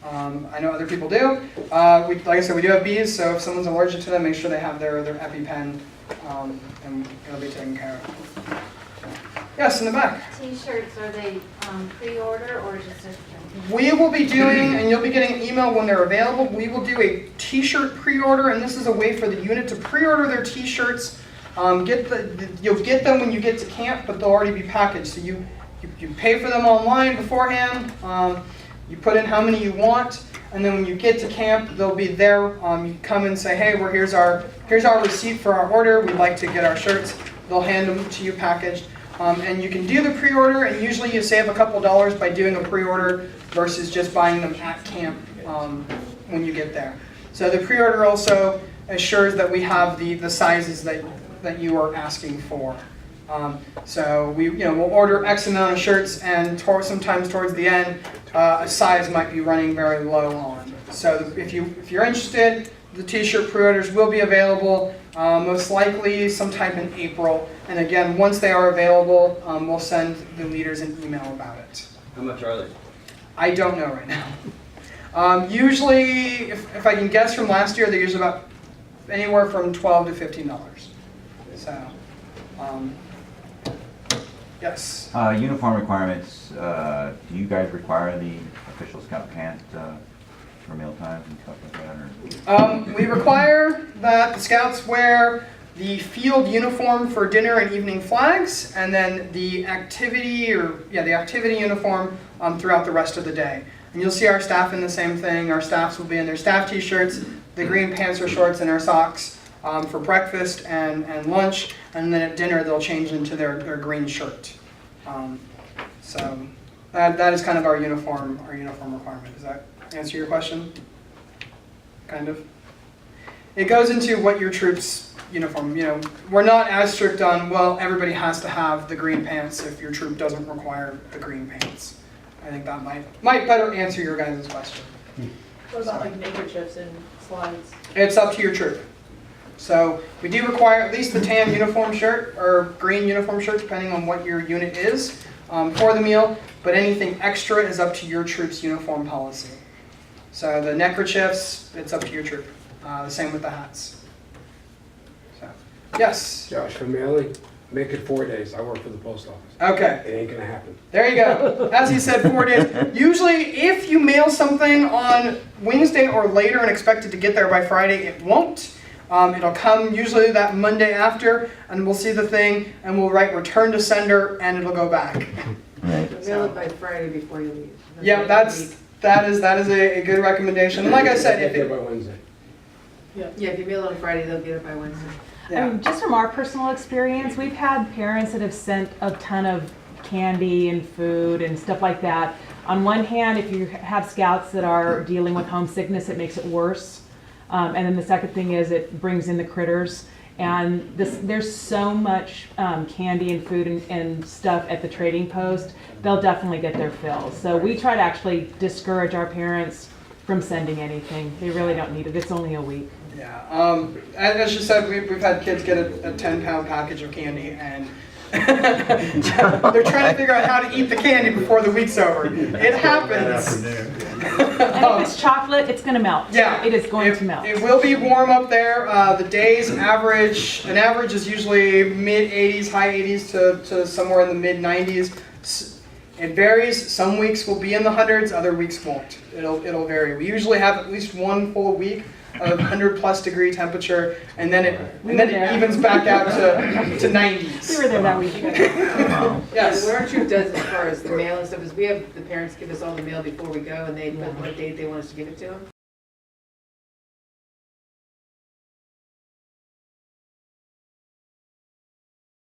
I know other people do. Like I said, we do have bees, so if someone's allergic to them, make sure they have their EpiPen, and it'll be taken care of. Yes, in the back. T-shirts, are they pre-order or just a... We will be doing, and you'll be getting an email when they're available, we will do a t-shirt pre-order, and this is a way for the unit to pre-order their t-shirts. You'll get them when you get to camp, but they'll already be packaged. So you pay for them online beforehand, you put in how many you want, and then when you get to camp, they'll be there. You come and say, hey, here's our receipt for our order, we'd like to get our shirts. they'll hand them to you packaged. And you can do the pre-order, and usually you save a couple dollars by doing a pre-order versus just buying them at camp when you get there. So the pre-order also assures that we have the sizes that you are asking for. So we'll order X amount of shirts, and sometimes towards the end, a size might be running very low on. So if you're interested, the t-shirt pre-orders will be available most likely sometime in April. And again, once they are available, we'll send the leaders an email about it. How much are they? I don't know right now. Usually, if I can guess from last year, they're usually about anywhere from $12 to $15. So, yes. Uniform requirements, do you guys require the official scout pant for meal times and stuff like that? Or? We require that the scouts wear the field uniform for dinner and evening flags, and then the activity uniform throughout the rest of the day. And you'll see our staff in the same thing. Our staffs will be in their staff t-shirts, the green pants or shorts, and our socks for breakfast and lunch, and then at dinner they'll change into their green shirt. So that is kind of our uniform requirement. Does that answer your question? Kind of. It goes into what your troops uniform. We're not as strict on, well, everybody has to have the green pants if your troop doesn't require the green pants. I think that might better answer your guys' question. What about like neckerchiefs and slides? It's up to your troop. So we do require at least the tan uniform shirt or green uniform shirt, depending on what your unit is, for the meal. But anything extra is up to your troop's uniform policy. So the neckerchiefs, it's up to your troop. The same with the hats. So, yes? Josh, for mailing, make it 4 days. I work for the post office. Okay. It ain't gonna happen. There you go. As he said, 4 days. Usually, if you mail something on Wednesday or later and expect it to get there by Friday, it won't. It'll come usually that Monday after, and we'll see the thing, and we'll write return to sender, and it'll go back. Right. Mail it by Friday before you leave. Yeah, that is a good recommendation. And like I said, Get there by Wednesday. Yeah, if you mail it on Friday, they'll get it by Wednesday. I mean, just from our personal experience, we've had parents that have sent a ton of candy and food and stuff like that. On one hand, if you have scouts that are dealing with homesickness, it makes it worse. And then the second thing is it brings in the critters. And there's so much candy and food and stuff at the trading post, they'll definitely get their fill. So we try to actually discourage our parents from sending anything. They really don't need it. It's only a week. Yeah. As you said, we've had kids get a 10-pound package of candy, and they're trying to figure out how to eat the candy before the week's over. It happens. And if it's chocolate, it's going to melt. Yeah. It is going to melt. It will be warm up there. The days an average is usually mid-80s, high 80s to somewhere in the mid-90s. It varies. Some weeks will be in the hundreds, other weeks won't. It'll vary. We usually have at least one full week of 100+ degree temperature, and then it evens back out to 90s. We were there that week. Yes. What our troop does as far as the mail and stuff is we have the parents give us all the mail before we go, and they put what date they want us to give it to them.